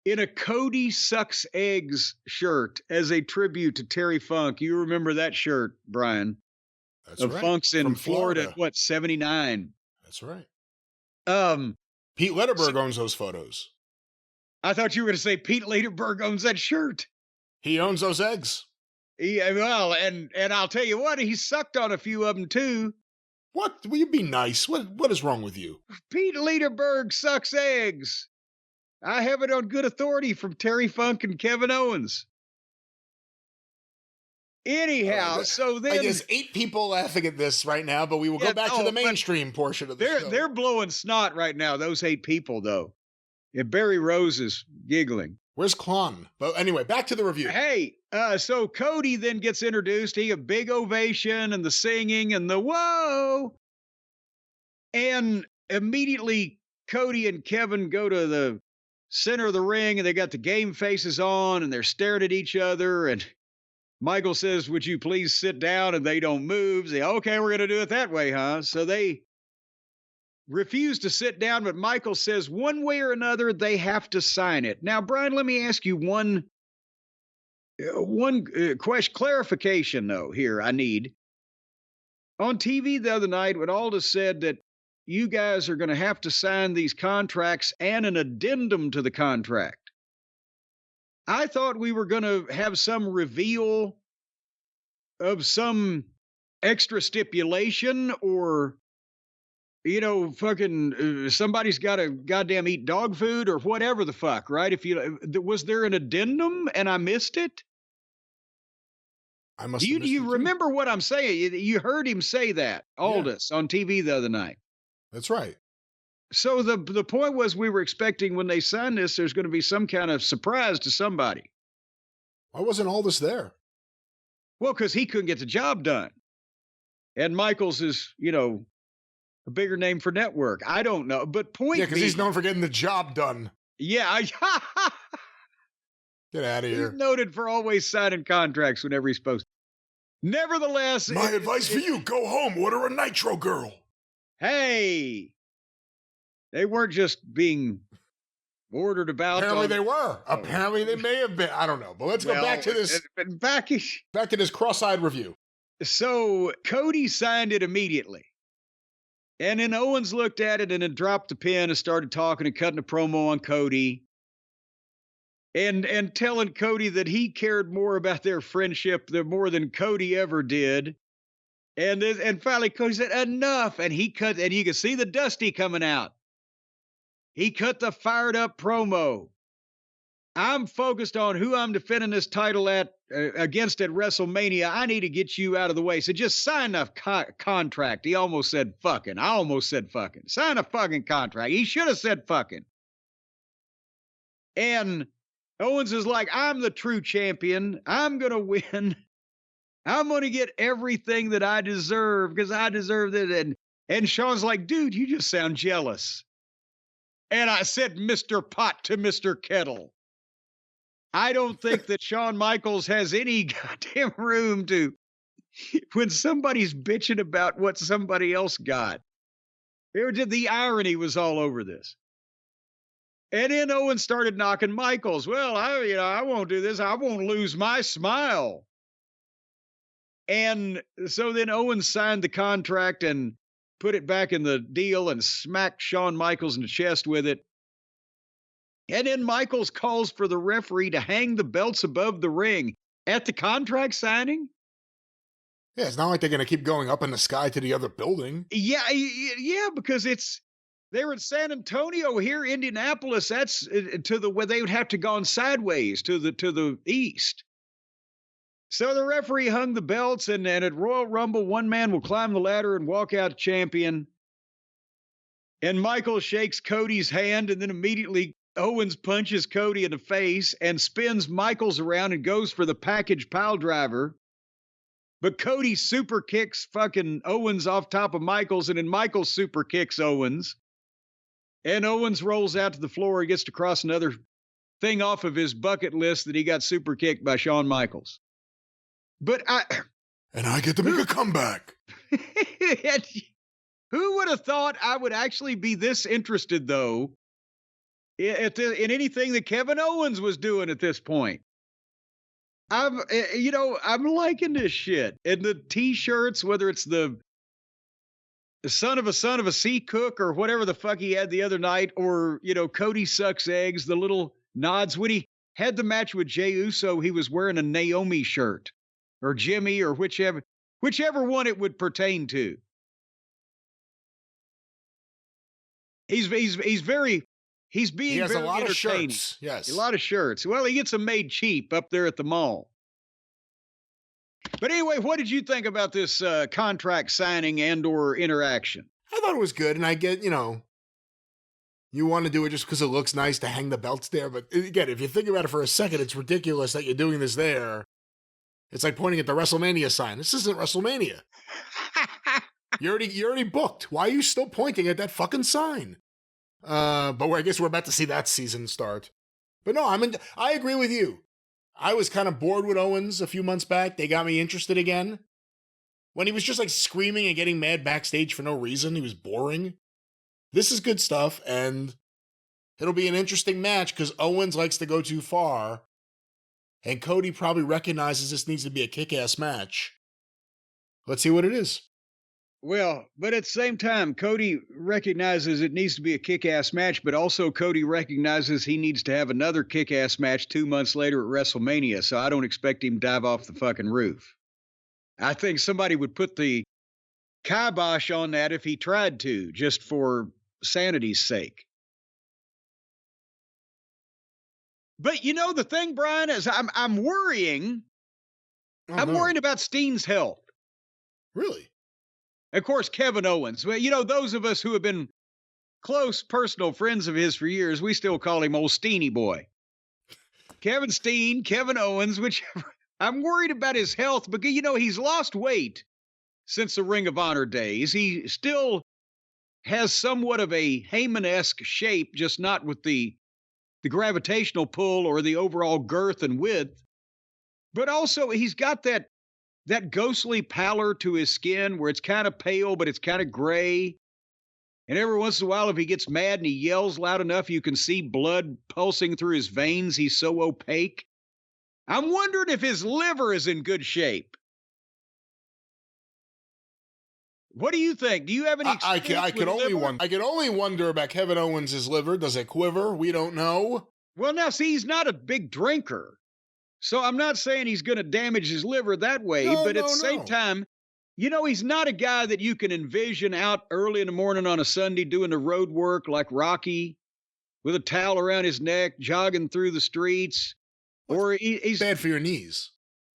A: in a Cody Sucks Eggs shirt as a tribute to Terry Funk. You remember that shirt, Brian?
B: That's right.
A: Funk's in Florida, 79?
B: That's right. Pete Lederberg owns those photos.
A: I thought you were going to say Pete Lederberg owns that shirt.
B: He owns those eggs.
A: Well, and I'll tell you what, he sucked on a few of them too.
B: What? Will you be nice? What is wrong with you?
A: Pete Lederberg sucks eggs. I have it on good authority from Terry Funk and Kevin Owens. Anyhow, so then
B: there's 8 people laughing at this right now, but we will go back to the mainstream portion of the show.
A: They're blowing snot right now, those 8 people, though. Yeah, Barry Rose is giggling.
B: Where's Klon? But anyway, back to the review.
A: Hey, so Cody then gets introduced. He a big ovation and the singing and the whoa. And immediately Cody and Kevin go to the center of the ring, and they got the game faces on, and they're staring at each other, and Michael says, would you please sit down? And they don't move. They, okay, we're going to do it that way, huh? So they refuse to sit down, but Michael says one way or another, they have to sign it. Now, Brian, let me ask you one question, clarification, though, here I need. On TV the other night, when Aldis said that you guys are going to have to sign these contracts and an addendum to the contract, I thought we were going to have some reveal of some extra stipulation or, somebody's got to goddamn eat dog food or whatever the fuck, right? Was there an addendum and I missed it?
B: I must.
A: Do you remember what I'm saying? You heard him say that, Aldis, on TV the other night.
B: That's right.
A: So the point was we were expecting when they signed this, there's going to be some kind of surprise to somebody.
B: Why wasn't Aldis there?
A: Well, because he couldn't get the job done. And Michaels is, a bigger name for network. I don't know. But
B: because he's known for getting the job done.
A: Yeah,
B: Get out of
A: he's
B: here.
A: noted for always signing contracts whenever he's supposed to. Nevertheless,
B: My advice for you, go home, order a Nitro Girl.
A: Hey, they weren't just being ordered about.
B: Apparently they were. Apparently they may have been. I don't know. But let's go back to this. Back to this cross-eyed review.
A: So Cody signed it immediately. And then Owens looked at it and then dropped the pen and started talking and cutting a promo on Cody. And telling Cody that he cared more about their friendship more than Cody ever did. And finally Cody said, enough. And he cut, and you can see the Dusty coming out. He cut the fired up promo. I'm focused on who I'm defending this title against at WrestleMania. I need to get you out of the way. So just sign a contract. He almost said fucking. I almost said fucking. Sign a fucking contract. He should have said fucking. And Owens is like, I'm the true champion. I'm going to win. I'm going to get everything that I deserve because I deserve it. And Shawn's like, dude, you just sound jealous. And I said, Mr. Pot to Mr. Kettle. I don't think that Shawn Michaels has any goddamn room to, when somebody's bitching about what somebody else got. The irony was all over this. And then Owen started knocking Michaels. Well, I won't do this. I won't lose my smile. And so then Owen signed the contract and put it back in the deal and smacked Shawn Michaels in the chest with it. And then Michaels calls for the referee to hang the belts above the ring at the contract signing.
B: Yeah, it's not like they're going to keep going up in the sky to the other building.
A: Yeah, because they were in San Antonio. Here, Indianapolis, that's where they would have to go sideways to the east. So the referee hung the belts, and at Royal Rumble, one man will climb the ladder and walk out champion. And Michael shakes Cody's hand, and then immediately Owens punches Cody in the face and spins Michaels around and goes for the package pile driver. But Cody super kicks fucking Owens off top of Michaels, and then Michaels super kicks Owens. And Owens rolls out to the floor and gets to cross another thing off of his bucket list that he got super kicked by Shawn Michaels. But
B: I get to make a comeback.
A: Who would have thought I would actually be this interested, though, in anything that Kevin Owens was doing at this point? I'm liking this shit. And the T-shirts, whether it's the son of a sea cook or whatever the fuck he had the other night, or, Cody sucks eggs, the little nods. When he had the match with Jey Uso, he was wearing a Naomi shirt. Or Jimmy, or whichever one it would pertain to. He has a lot of shirts. Yes, a lot of shirts. Well, he gets them made cheap up there at the mall. But anyway, what did you think about this contract signing and/or interaction?
B: I thought it was good, and I get, you want to do it just because it looks nice to hang the belts there. But again, if you think about it for a second, it's ridiculous that you're doing this there. It's like pointing at the WrestleMania sign. This isn't WrestleMania. You're already booked. Why are you still pointing at that fucking sign? But I guess we're about to see that season start. But no, I agree with you. I was kind of bored with Owens a few months back. They got me interested again. When he was just like screaming and getting mad backstage for no reason, he was boring. This is good stuff, and it'll be an interesting match because Owens likes to go too far. And Cody probably recognizes this needs to be a kick-ass match. Let's see what it is.
A: Well, but at the same time, Cody recognizes it needs to be a kick-ass match, but also Cody recognizes he needs to have another kick-ass match 2 months later at WrestleMania, so I don't expect him to dive off the fucking roof. I think somebody would put the kibosh on that if he tried to, just for sanity's sake. But the thing, Brian, is I'm worrying. I'm worried about Steen's health.
B: Really?
A: Of course, Kevin Owens. Well, those of us who have been close personal friends of his for years, we still call him Old Steeny Boy. Kevin Steen, Kevin Owens, whichever. I'm worried about his health because, he's lost weight since the Ring of Honor days. He still has somewhat of a Heyman-esque shape, just not with the the gravitational pull or the overall girth and width, but also he's got that ghostly pallor to his skin where it's kind of pale, but it's kind of gray. And every once in a while, if he gets mad and he yells loud enough, you can see blood pulsing through his veins. He's so opaque. I'm wondering if his liver is in good shape. What do you think? Do you have any experience
B: I could only
A: liver?
B: wonder. I could only wonder about Kevin Owens' liver. Does it quiver? We don't know.
A: Well, now, see, he's not a big drinker. So I'm not saying he's going to damage his liver that way, but at the same time, he's not a guy that you can envision out early in the morning on a Sunday doing the road work like Rocky with a towel around his neck, jogging through the streets. Or he's
B: bad for your knees.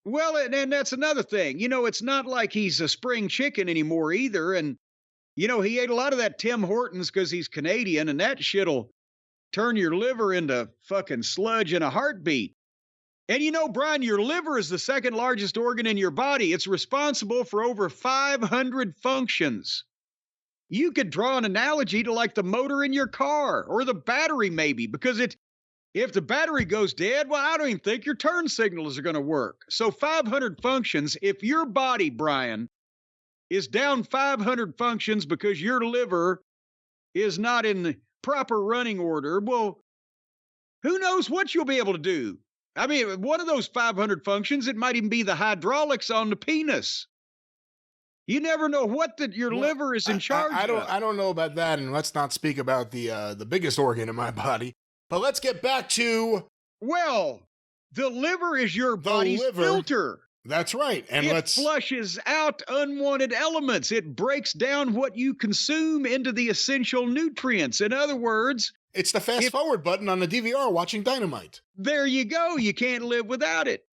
A: Well, and that's another thing. It's not like he's a spring chicken anymore either. And, he ate a lot of that Tim Hortons because he's Canadian, and that shit'll turn your liver into fucking sludge in a heartbeat. And Brian, your liver is the second largest organ in your body. It's responsible for over 500 functions. You could draw an analogy to like the motor in your car or the battery maybe, because if the battery goes dead, well, I don't even think your turn signals are going to work. So 500 functions, if your body, Brian, is down 500 functions because your liver is not in the proper running order, well, who knows what you'll be able to do? I mean, one of those 500 functions, it might even be the hydraulics on the penis. You never know what your liver is in charge of.
B: I don't know about that, and let's not speak about the biggest organ in my body. But let's get back to...
A: Well, the liver is your body's filter.
B: That's right. And
A: it flushes out unwanted elements. It breaks down what you consume into the essential nutrients. In other words...
B: It's the fast forward button on the DVR watching Dynamite.
A: There you go. You can't live without it.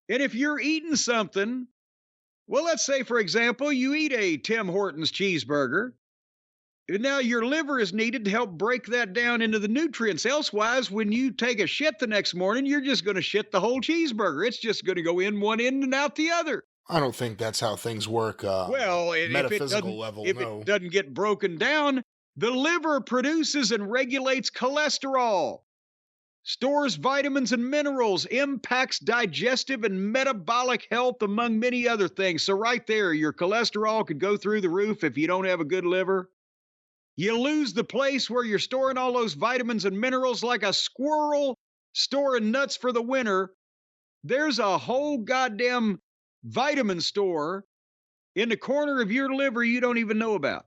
A: And if you're eating something... Well, let's say, for example, you eat a Tim Hortons cheeseburger. Now, your liver is needed to help break that down into the nutrients. Elsewise, when you take a shit the next morning, you're just going to shit the whole cheeseburger. It's just going to go in one end and out the other.
B: I don't think that's how things work. Metaphysical level,
A: if it doesn't get broken down, the liver produces and regulates cholesterol, stores vitamins and minerals, impacts digestive and metabolic health, among many other things. So right there, your cholesterol could go through the roof if you don't have a good liver. You lose the place where you're storing all those vitamins and minerals like a squirrel storing nuts for the winter. There's a whole goddamn vitamin store in the corner of your liver you don't even know about.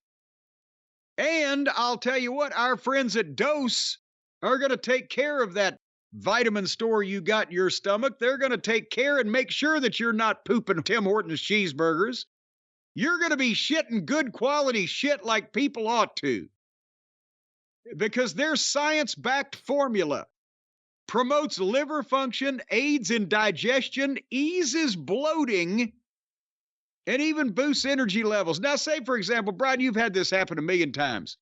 A: And I'll tell you what, our friends at Dose are going to take care of that vitamin store you got in your stomach. They're going to take care and make sure that you're not pooping Tim Hortons cheeseburgers. You're going to be shitting good quality shit like people ought to. Because their science-backed formula promotes liver function, aids in digestion, eases bloating, and even boosts energy levels. Now, say, for example, Brian, you've had this happen a million times.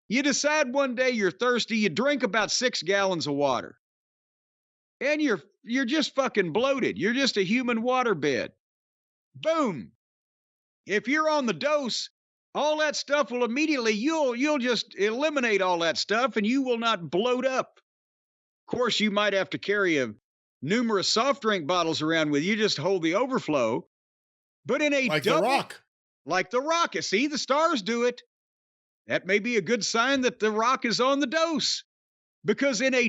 A: You decide one day you're thirsty, you drink about 6 gallons of water. And you're just fucking bloated. You're just a human waterbed. Boom. If you're on the Dose, all that stuff will immediately, you'll just eliminate all that stuff and you will not bloat up. Of course, you might have to carry numerous soft drink bottles around with you just to hold the overflow. But in a
B: like The Rock.
A: Like The Rock. See, the stars do it. That may be a good sign that The Rock is on the Dose. Because in a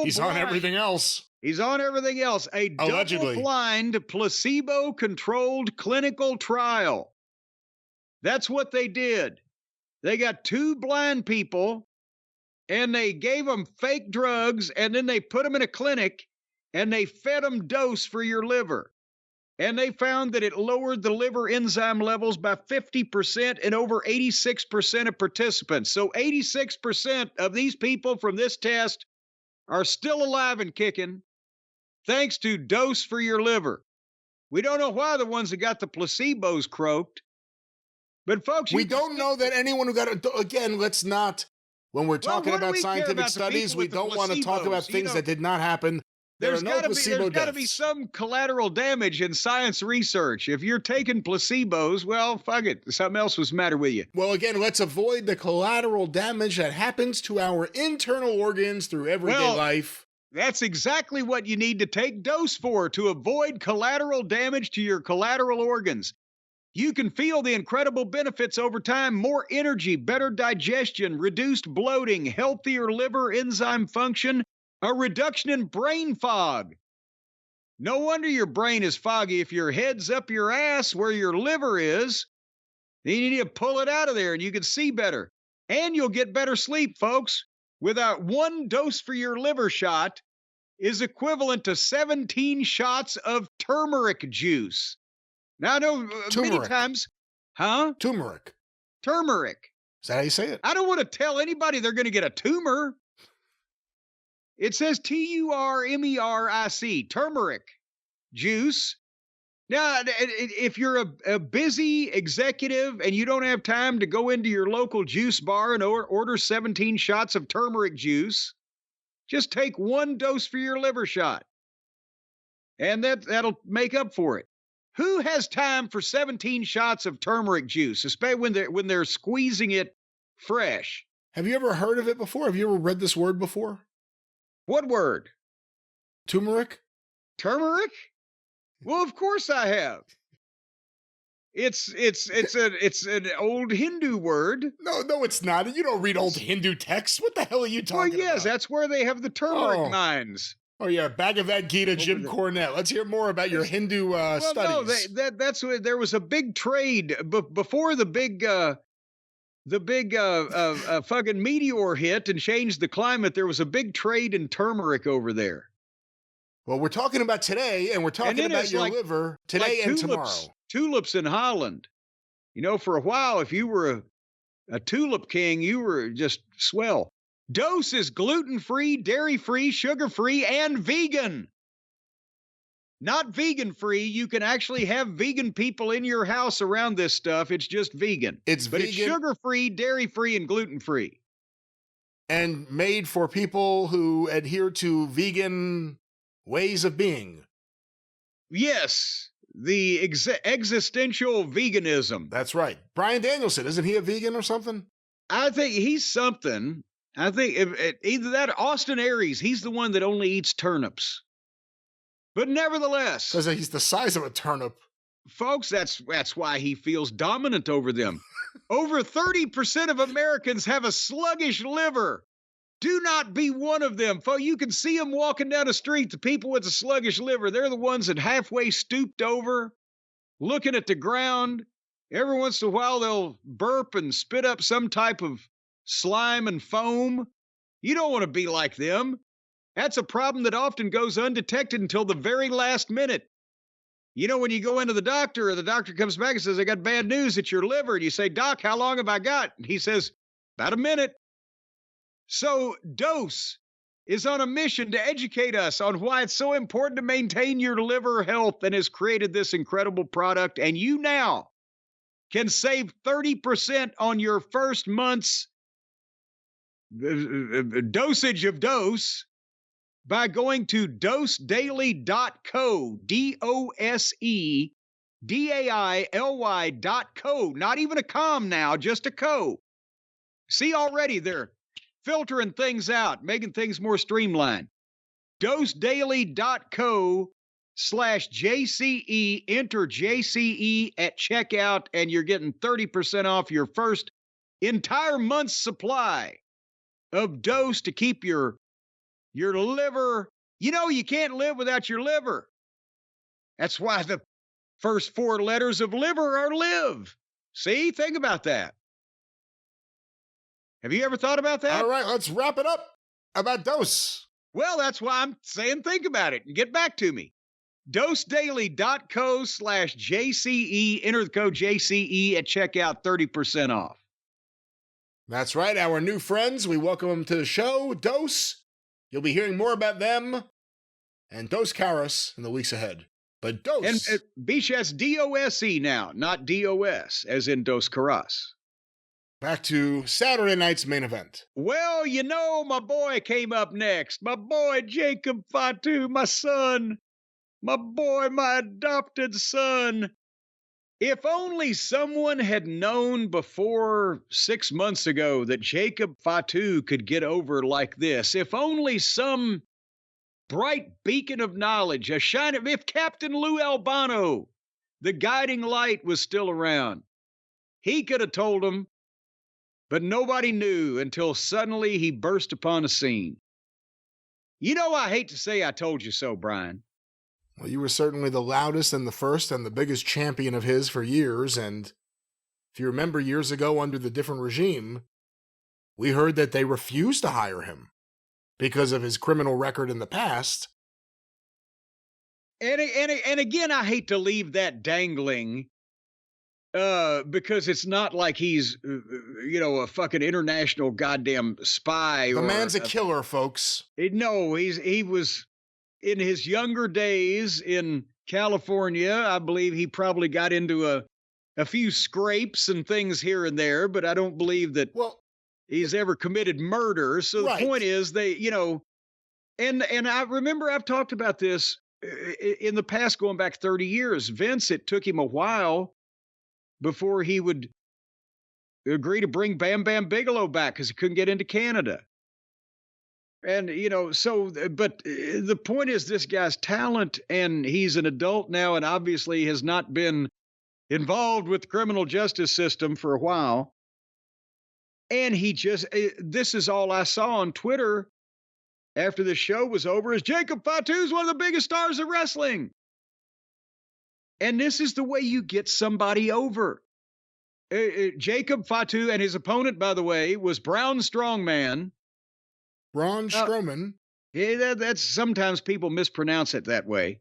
B: He's on everything else.
A: He's on everything else. A double-blind, placebo-controlled clinical trial. That's what they did. They got 2 blind people, and they gave them fake drugs, and then they put them in a clinic, and they fed them Dose for your liver. And they found that it lowered the liver enzyme levels by 50% in over 86% of participants. So 86% of these people from this test are still alive and kicking, thanks to Dose for your liver. We don't know why the ones that got the placebos croaked. But folks,
B: we don't know that anyone who got it. Again, let's not, when we're talking about scientific studies, we don't want to talk about things that did not happen. There are no placebo
A: there's got to be
B: deaths.
A: some collateral damage in science research. If you're taking placebos, well, fuck it. Something else was the matter with you.
B: Well, again, let's avoid the collateral damage that happens to our internal organs through everyday life.
A: That's exactly what you need to take dose for, to avoid collateral damage to your collateral organs. You can feel the incredible benefits over time: more energy, better digestion, reduced bloating, healthier liver enzyme function, a reduction in brain fog. No wonder your brain is foggy. If your head's up your ass where your liver is, then you need to pull it out of there and you can see better. And you'll get better sleep, folks. Without one dose for your liver shot is equivalent to 17 shots of turmeric juice. Now, I know many times,
B: Turmeric.
A: Turmeric.
B: Is that how you say it?
A: I don't want to tell anybody they're going to get a tumor. It says Turmeric, turmeric juice. Now, if you're a busy executive and you don't have time to go into your local juice bar and order 17 shots of turmeric juice, just take one dose for your liver shot. And that'll make up for it. Who has time for 17 shots of turmeric juice, especially when they're squeezing it fresh?
B: Have you ever heard of it before? Have you ever read this word before?
A: What word?
B: Turmeric?
A: Turmeric? Well, of course I have. It's an old Hindu word.
B: No, it's not. You don't read old Hindu texts. What the hell are you talking about?
A: Well, yes, that's where they have the turmeric mines.
B: Oh yeah, Bhagavad Gita, Jim Cornette. Let's hear more about your Hindu studies.
A: No, that's what there was a big trade before the big fucking meteor hit and changed the climate. There was a big trade in turmeric over there.
B: Well, we're talking about today, and we're talking about your liver today and tomorrow.
A: Tulips in Holland. You know, for a while, if you were a tulip king, you were just swell. Dose is gluten-free, dairy-free, sugar-free, and vegan. Not vegan-free. You can actually have vegan people in your house around this stuff. It's just vegan. It's sugar-free, dairy-free, and gluten-free.
B: And made for people who adhere to vegan ways of being.
A: Yes, the existential veganism.
B: That's right. Bryan Danielson, isn't he a vegan or something?
A: I think he's something. I think either that or Austin Aries, he's the one that only eats turnips. But nevertheless,
B: because he's the size of a turnip.
A: Folks, that's why he feels dominant over them. Over 30% of Americans have a sluggish liver. Do not be one of them. Folks, you can see them walking down the street, the people with a sluggish liver. They're the ones that halfway stooped over, looking at the ground. Every once in a while, they'll burp and spit up some type of slime and foam. You don't want to be like them. That's a problem that often goes undetected until the very last minute. You know, when you go into the doctor comes back and says, I got bad news, it's your liver. And you say, Doc, how long have I got? And he says, about a minute. So Dose is on a mission to educate us on why it's so important to maintain your liver health and has created this incredible product. And you now can save 30% on your first month's dosage of Dose by going to dosedaily.co, DOSEDAILY.co. Not even a com now, just a co. See, already they're filtering things out, making things more streamlined. dosedaily.co/JCE. Enter JCE at checkout, and you're getting 30% off your first entire month's supply of Dose to keep your liver. You know, you can't live without your liver. That's why the first 4 letters of liver are live. See, think about that. Have you ever thought about that?
B: All right, let's wrap it up about Dose.
A: Well, that's why I'm saying think about it and get back to me. dosedaily.co/JCE. Enter the code JCE at checkout, 30% off.
B: That's right, our new friends. We welcome them to the show, Dose. You'll be hearing more about them and Dos Caras in the weeks ahead. But Dose.
A: And Bish, that's DOSE now, not DOS, as in Dos Caras.
B: back to Saturday night's main event.
A: Well, you know, my boy came up next. My boy Jacob Fatu, my son. My boy, my adopted son. If only someone had known before 6 months ago that Jacob Fatu could get over like this. If only some bright beacon of knowledge, a shine of, if Captain Lou Albano, the guiding light, was still around, he could have told him, but nobody knew until suddenly he burst upon the scene. You know, I hate to say I told you so, Brian.
B: Well, you were certainly the loudest and the first and the biggest champion of his for years, and if you remember years ago under the different regime, we heard that they refused to hire him because of his criminal record in the past.
A: And again, I hate to leave that dangling, because it's not like he's, a fucking international goddamn spy.
B: The man's a killer, folks.
A: No, he was, in his younger days in California, I believe he probably got into a few scrapes and things here and there, but I don't believe that he's ever committed murder. So the point is and I remember I've talked about this in the past, going back 30 years. Vince, it took him a while before he would agree to bring Bam Bam Bigelow back because he couldn't get into Canada. And, but the point is this guy's talent, and he's an adult now and obviously has not been involved with the criminal justice system for a while. And this is all I saw on Twitter after the show was over, is Jacob Fatu is one of the biggest stars of wrestling. And this is the way you get somebody over. Jacob Fatu, and his opponent, by the way, was Braun Strongman.
B: Braun Strowman.
A: Yeah, that's sometimes people mispronounce it that way.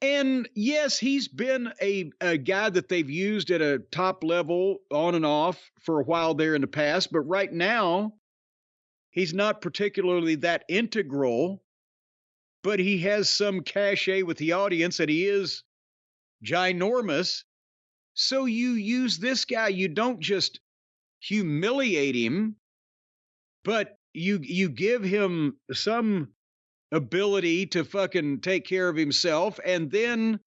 A: And yes, he's been a guy that they've used at a top level on and off for a while there in the past. But right now, he's not particularly that integral, but he has some cachet with the audience, and he is ginormous. So you use this guy. You don't just humiliate him, but you give him some ability to fucking take care of himself, and then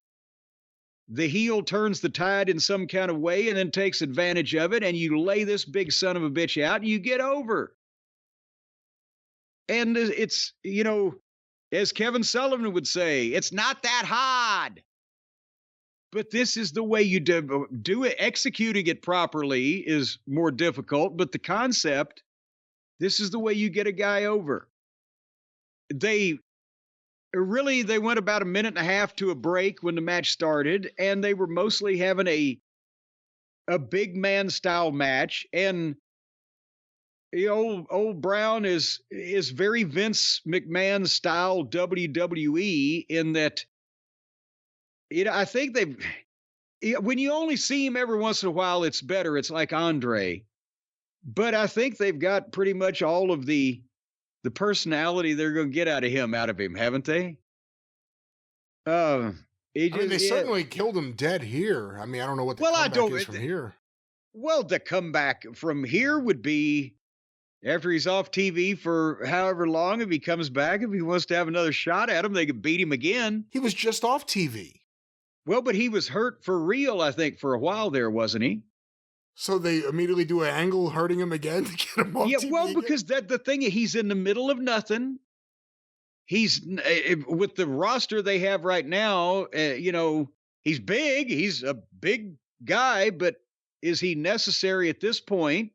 A: the heel turns the tide in some kind of way and then takes advantage of it, and you lay this big son of a bitch out and you get over. And it's, as Kevin Sullivan would say, it's not that hard. But this is the way you do it. Executing it properly is more difficult, but the concept, this is the way you get a guy over. They went about a minute and a half to a break when the match started, and they were mostly having a big man style match. And old Braun is very Vince McMahon style WWE in that, I think when you only see him every once in a while, it's better. It's like Andre. But I think they've got pretty much all of the personality they're going to get out of him, haven't they?
B: They certainly killed him dead here. I mean, I don't know what the comeback is from here.
A: Well, the comeback from here would be after he's off TV for however long. If he comes back, if he wants to have another shot at him, they could beat him again.
B: He was just off TV.
A: Well, but he was hurt for real, I think, for a while there, wasn't he?
B: So they immediately do an angle hurting him again to get him off TV?
A: Yeah, well, because the thing, he's in the middle of nothing. He's, with the roster they have right now, he's big. He's a big guy, but is he necessary at this point?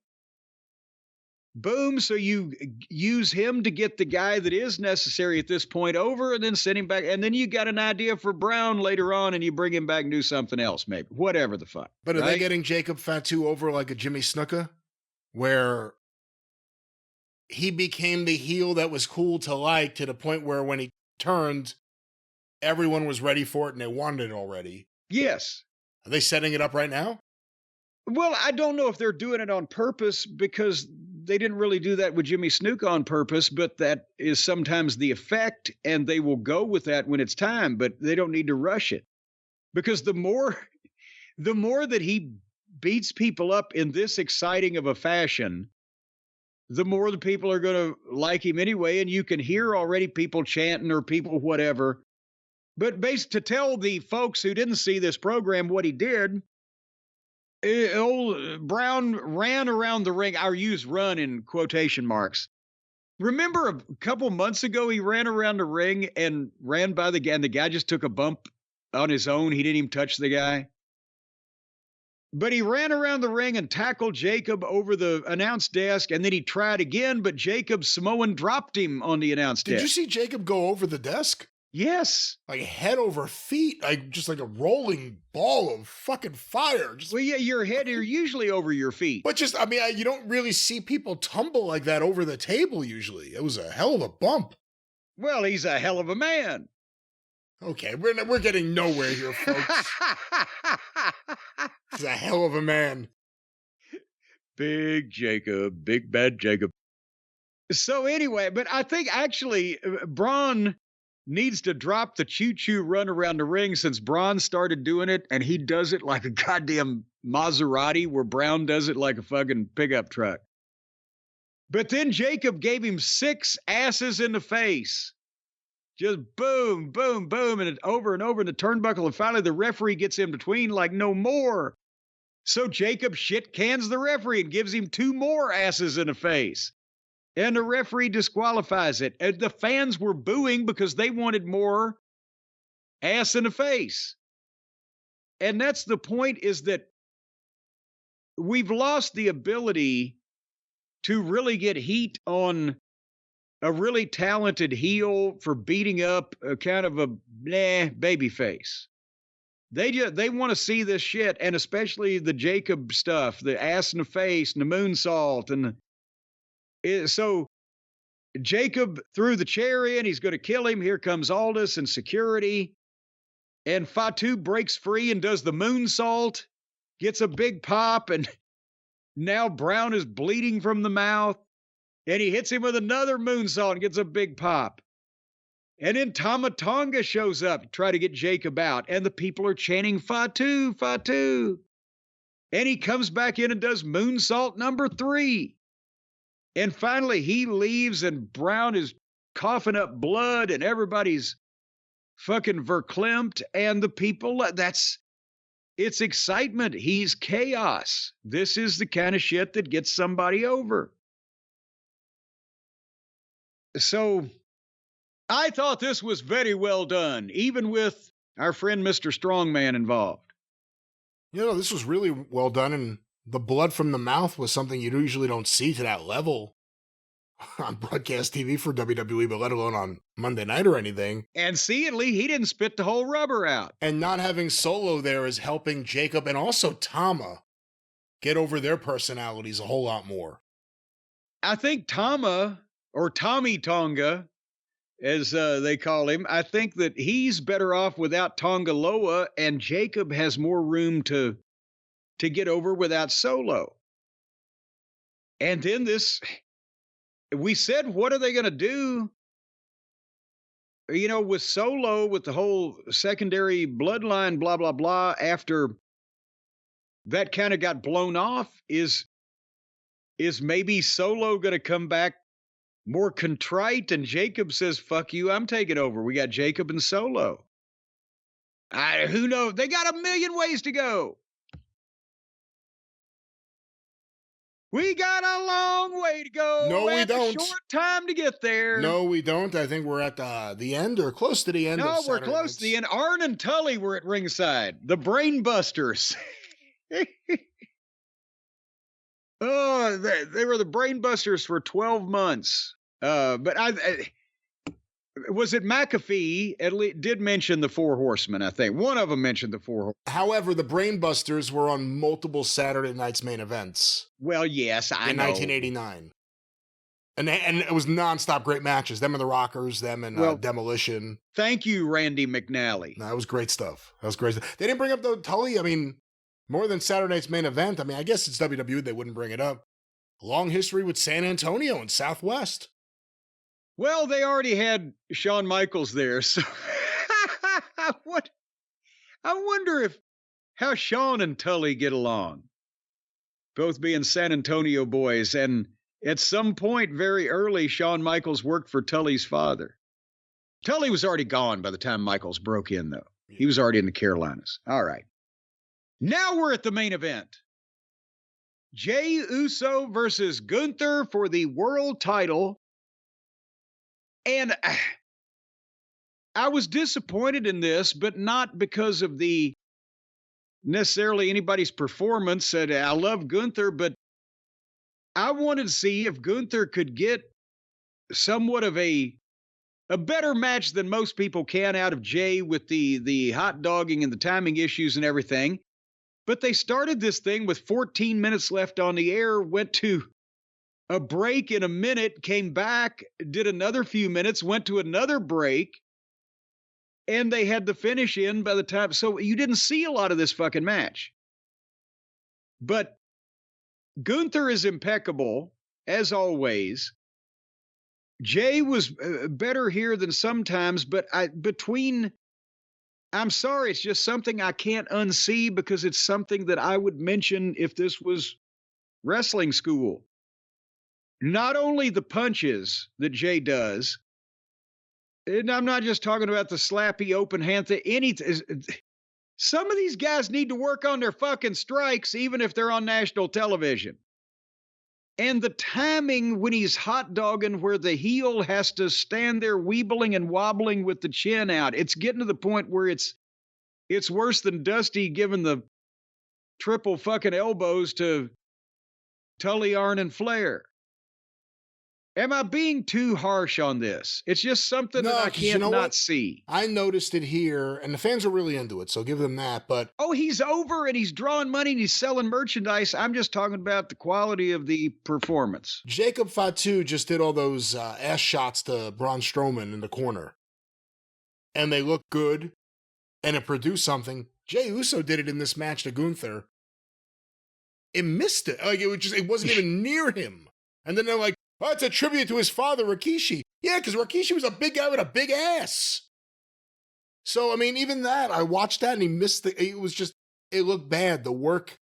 A: Boom, so you use him to get the guy that is necessary at this point over, and then send him back. And then you got an idea for Braun later on, and you bring him back and do something else, maybe. Whatever the fuck.
B: But are they getting Jacob Fatu over like a Jimmy Snuka, where he became the heel that was cool to like, to the point where when he turned, everyone was ready for it and they wanted it already?
A: Yes.
B: Are they setting it up right now?
A: Well, I don't know if they're doing it on purpose, because they didn't really do that with Jimmy Snuka on purpose, but that is sometimes the effect, and they will go with that when it's time, but they don't need to rush it. Because the more that he beats people up in this exciting of a fashion, the more the people are going to like him anyway. And you can hear already people chanting or people whatever. But to tell the folks who didn't see this program what he did, old Braun ran around the ring. I'll use run in quotation marks. Remember a couple months ago, he ran around the ring and ran by the guy, and the guy just took a bump on his own. He didn't even touch the guy. But he ran around the ring and tackled Jacob over the announce desk, and then he tried again, but Jacob Samoan dropped him on the announce desk.
B: Did you see Jacob go over the desk?
A: Yes.
B: Like head over feet, like just like a rolling ball of fucking fire.
A: Well, yeah, your head, you're usually over your feet.
B: But just, I mean, you don't really see people tumble like that over the table usually. It was a hell of a bump.
A: Well, he's a hell of a man.
B: Okay, we're getting nowhere here, folks. He's a hell of a man.
A: Big Jacob, big bad Jacob. So anyway, but I think actually Braun needs to drop the choo-choo run around the ring since Braun started doing it, and he does it like a goddamn Maserati where Braun does it like a fucking pickup truck. But then Jacob gave him 6 asses in the face. Just boom, boom, boom, and over in the turnbuckle. And finally, the referee gets in between like no more. So Jacob shit cans the referee and gives him 2 more asses in the face. And the referee disqualifies it. And the fans were booing because they wanted more ass in the face. And that's the point, is that we've lost the ability to really get heat on a really talented heel for beating up a kind of a baby face. They want to see this shit, and especially the Jacob stuff, the ass in the face and the moonsault. So Jacob threw the chair in. He's going to kill him. Here comes Aldous and security. And Fatu breaks free and does the moonsault, gets a big pop, and now Braun is bleeding from the mouth. And he hits him with another moonsault and gets a big pop. And then Tama Tonga shows up to try to get Jacob out. And the people are chanting, Fatu, Fatu. And he comes back in and does moonsault number 3. And finally he leaves and Braun is coughing up blood and everybody's fucking verklempt. And the people, it's excitement. He's chaos. This is the kind of shit that gets somebody over. So I thought this was very well done, even with our friend Mr. Strongman involved.
B: You know, this was really well done, and the blood from the mouth was something you usually don't see to that level on broadcast TV for WWE, but let alone on Monday night or anything.
A: And see, at least he didn't spit the whole rubber out.
B: And not having Solo there is helping Jacob and also Tama get over their personalities a whole lot more.
A: I think Tama, or Tommy Tonga, as they call him, I think that he's better off without Tonga Loa, and Jacob has more room to get over without Solo. And then we said, what are they going to do? You know, with Solo, with the whole secondary bloodline, blah, blah, blah, after that kind of got blown off, is maybe Solo going to come back more contrite, and Jacob says, fuck you, I'm taking over. We got Jacob and Solo. Who knows? They got a million ways to go. We got a long way to go.
B: No, we don't.
A: A short time to get there.
B: No, we don't. I think we're at the end or close to the end.
A: No, we're close to the end. Arn and Tully were at ringside. The Brain Busters. Oh, they were the Brain Busters for 12 months. But was it McAfee at least did mention the Four Horsemen, I think. One of them mentioned the Four Horsemen.
B: However, the Brain Busters were on multiple Saturday Night's Main Events.
A: Well, yes, I know.
B: In 1989. And it was nonstop great matches. Them and the Rockers, them and Demolition.
A: Thank you, Randy McNally.
B: That was great stuff. They didn't bring up the Tully. I mean, more than Saturday Night's Main Event. I mean, I guess it's WWE. They wouldn't bring it up. Long history with San Antonio and Southwest.
A: Well, they already had Shawn Michaels there, so I wonder how Shawn and Tully get along. both being San Antonio boys. And at some point very early, Shawn Michaels worked for Tully's father. Tully was already gone by the time Michaels broke in, though. He was already in the Carolinas. All right. Now we're at the main event. Jey Uso versus Gunther for the world title. And I was disappointed in this, but not because of the necessarily anybody's performance. And I love Gunther, but I wanted to see if Gunther could get somewhat of a better match than most people can out of Jey with the hot dogging and the timing issues and everything. But they started this thing with 14 minutes left on the air, went to a break in a minute, came back, did another few minutes, went to another break, and they had the finish in by the time. So you didn't see a lot of this fucking match. But Gunther is impeccable, as always. Jey was better here than sometimes, but I'm sorry, it's just something I can't unsee because it's something that I would mention if this was wrestling school. Not only the punches that Jey does, and I'm not just talking about the slappy open hand thing, some of these guys need to work on their fucking strikes, even if they're on national television. And the timing when he's hot dogging where the heel has to stand there weebling and wobbling with the chin out. It's getting to the point where it's worse than Dusty giving the triple fucking elbows to Tully, Arn, and Flair. Am I being too harsh on this? It's just something that I can't not see.
B: I noticed it here, and the fans are really into it, so give them that. But
A: he's over and he's drawing money and he's selling merchandise. I'm just talking about the quality of the performance.
B: Jacob Fatu just did all those ass shots to Braun Strowman in the corner, and they look good, and it produced something. Jey Uso did it in this match to Gunther. It missed it. Like it wasn't even near him. And then they're like, oh, it's a tribute to his father, Rikishi. Yeah, because Rikishi was a big guy with a big ass. So, I mean, even that, I watched that and he missed it looked bad. The work.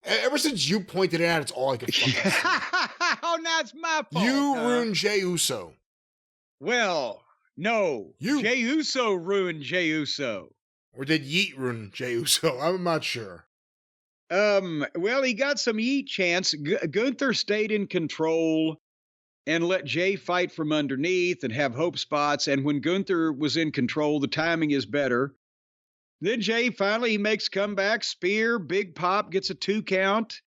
B: Ever since you pointed it out, it's all I could fucking see.
A: Oh, now it's my fault.
B: You ruined Jey Uso.
A: Well, no. Jey Uso ruined Jey Uso.
B: Or did Yeet ruin Jey Uso? I'm not sure.
A: Well, he got some Yeet chance. Gunther stayed in control and let Jey fight from underneath and have hope spots. And when Gunther was in control, the timing is better. Then Jey finally makes comeback, spear, big pop, gets a 2 count,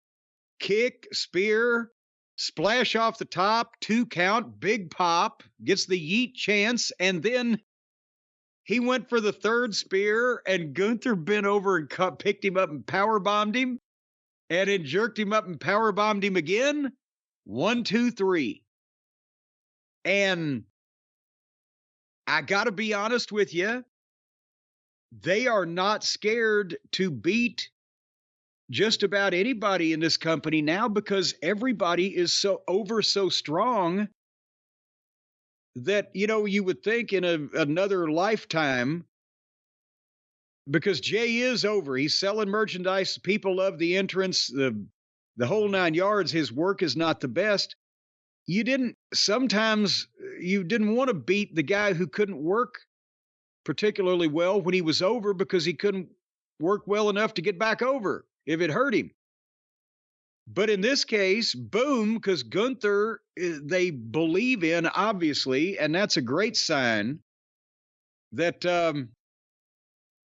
A: kick, spear, splash off the top, 2 count, big pop, gets the Yeet chance, and then he went for the 3rd spear, and Gunther bent over and picked him up and powerbombed him, and then jerked him up and powerbombed him again. 1, 2, 3. And I got to be honest with you, they are not scared to beat just about anybody in this company now because everybody is so strong that, you would think in another lifetime, because Jey is over. He's selling merchandise. People love the entrance, the whole 9 yards. His work is not the best. Sometimes you didn't want to beat the guy who couldn't work particularly well when he was over because he couldn't work well enough to get back over if it hurt him. But in this case, boom, because Gunther, they believe in, obviously, and that's a great sign that,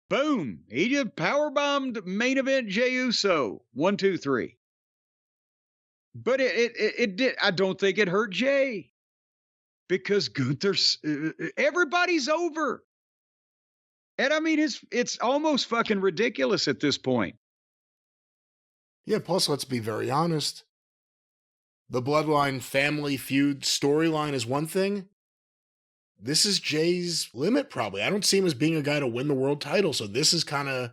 A: boom, he just powerbombed main event Jey Uso. 1, 2, 3. But it did. I don't think it hurt Jey because Gunther's, everybody's over. And I mean, it's almost fucking ridiculous at this point.
B: Yeah, plus, let's be very honest. The Bloodline family feud storyline is one thing. This is Jey's limit, probably. I don't see him as being a guy to win the world title, so this is kind of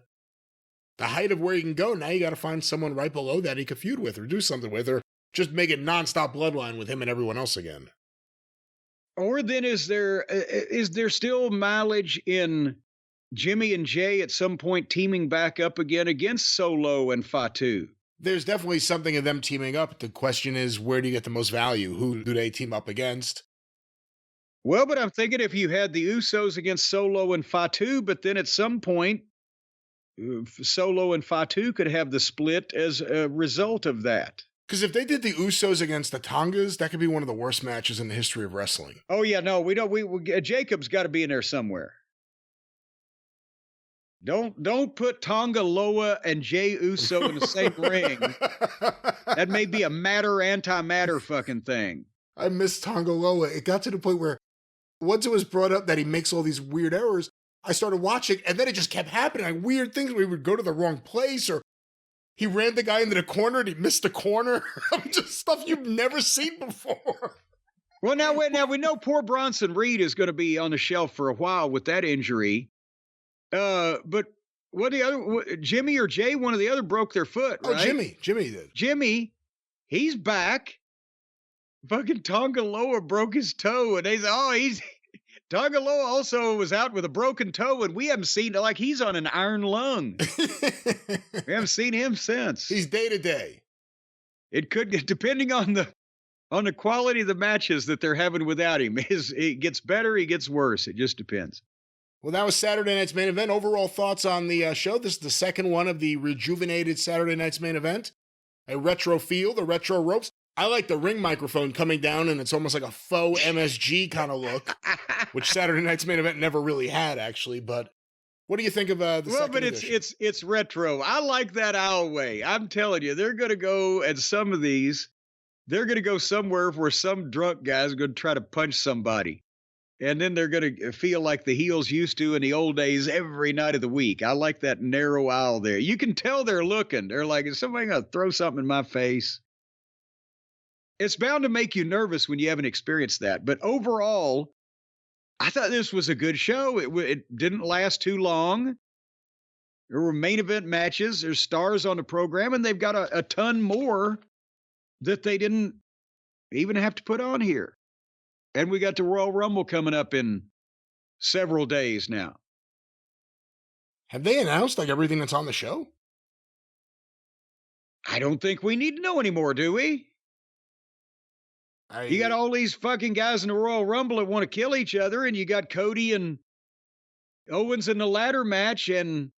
B: the height of where he can go. Now you got to find someone right below that he could feud with or do something with, or just make it nonstop Bloodline with him and everyone else again.
A: Or then is there still mileage in Jimmy and Jey at some point teaming back up again against Solo and Fatu?
B: There's definitely something of them teaming up. The question is, where do you get the most value? Who do they team up against?
A: Well, but I'm thinking if you had the Usos against Solo and Fatu, but then at some point, Solo and Fatu could have the split as a result of that.
B: Because if they did the Usos against the Tongas, that could be one of the worst matches in the history of wrestling.
A: Oh, yeah, no, we don't. Jacob's got to be in there somewhere. Don't put Tonga Loa and Jey Uso in the same ring. That may be a matter-antimatter fucking thing.
B: I miss Tonga Loa. It got to the point where once it was brought up that he makes all these weird errors, I started watching, and then it just kept happening. Like weird things where he would go to the wrong place, or he ran the guy into the corner and he missed the corner. Just stuff you've never seen before.
A: Well, now we know poor Bronson Reed is going to be on the shelf for a while with that injury. But what the other Jimmy or Jay, one of the other broke their foot, right?
B: Oh, Jimmy did.
A: Jimmy, he's back. Fucking Tonga Loa broke his toe, and they said, Tonga Loa also was out with a broken toe, and we haven't seen, like, he's on an iron lung. We haven't seen him since.
B: He's day to day.
A: It could, depending on the quality of the matches that they're having without him. It gets better, he gets worse. It just depends.
B: Well, that was Saturday night's main event. Overall thoughts on the show. This is the second one of the rejuvenated Saturday night's main event. A retro feel, the retro ropes. I like the ring microphone coming down, and it's almost like a faux MSG kind of look, which Saturday night's main event never really had, actually. But what do you think of the second edition?
A: It's retro. I like that owl way. I'm telling you, they're going to go at some of these. They're going to go somewhere where some drunk guy's going to try to punch somebody. And then they're going to feel like the heels used to in the old days every night of the week. I like that narrow aisle there. You can tell they're looking. They're like, is somebody going to throw something in my face? It's bound to make you nervous when you haven't experienced that. But overall, I thought this was a good show. It didn't last too long. There were main event matches. There's stars on the program, and they've got a ton more that they didn't even have to put on here. And we got the Royal Rumble coming up in several days now.
B: Have they announced like everything that's on the show?
A: I don't think we need to know anymore, do we? You got all these fucking guys in the Royal Rumble that want to kill each other, and you got Cody and Owens in the ladder match, and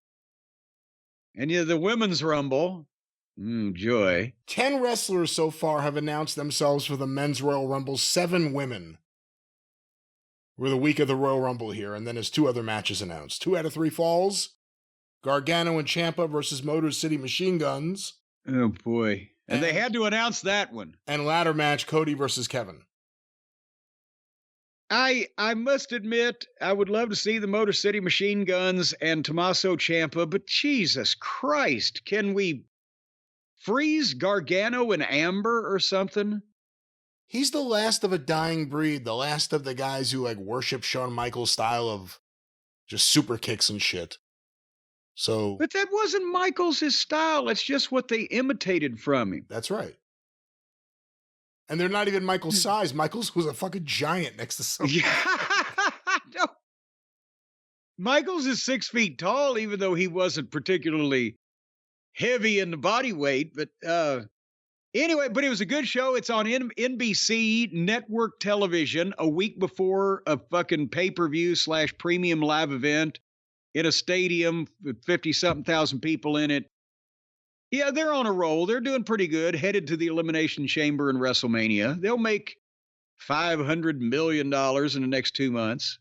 A: the Women's Rumble. Joy.
B: 10 wrestlers so far have announced themselves for the Men's Royal Rumble. 7 women. We're the week of the Royal Rumble here, and then there's 2 other matches announced. 2 out of 3 falls. Gargano and Ciampa versus Motor City Machine Guns.
A: Oh, boy. And they had to announce that one.
B: And ladder match, Cody versus Kevin.
A: I must admit, I would love to see the Motor City Machine Guns and Tommaso Ciampa, but Jesus Christ, can we freeze Gargano and Amber or something?
B: He's the last of a dying breed, the last of the guys who like worship Shawn Michaels' style of just super kicks and shit. So,
A: but that wasn't Michaels' style. It's just what they imitated from him.
B: That's right. And they're not even Michaels' size. Michaels was a fucking giant next to someone.
A: Yeah. No. Michaels is 6 feet tall, even though he wasn't particularly heavy in the body weight. But anyway, but it was a good show. It's on NBC network television a week before a fucking pay-per-view / premium live event in a stadium with 50-something thousand people in it. Yeah, they're on a roll. They're doing pretty good, headed to the Elimination Chamber in WrestleMania. They'll make $500 million in the next 2 months.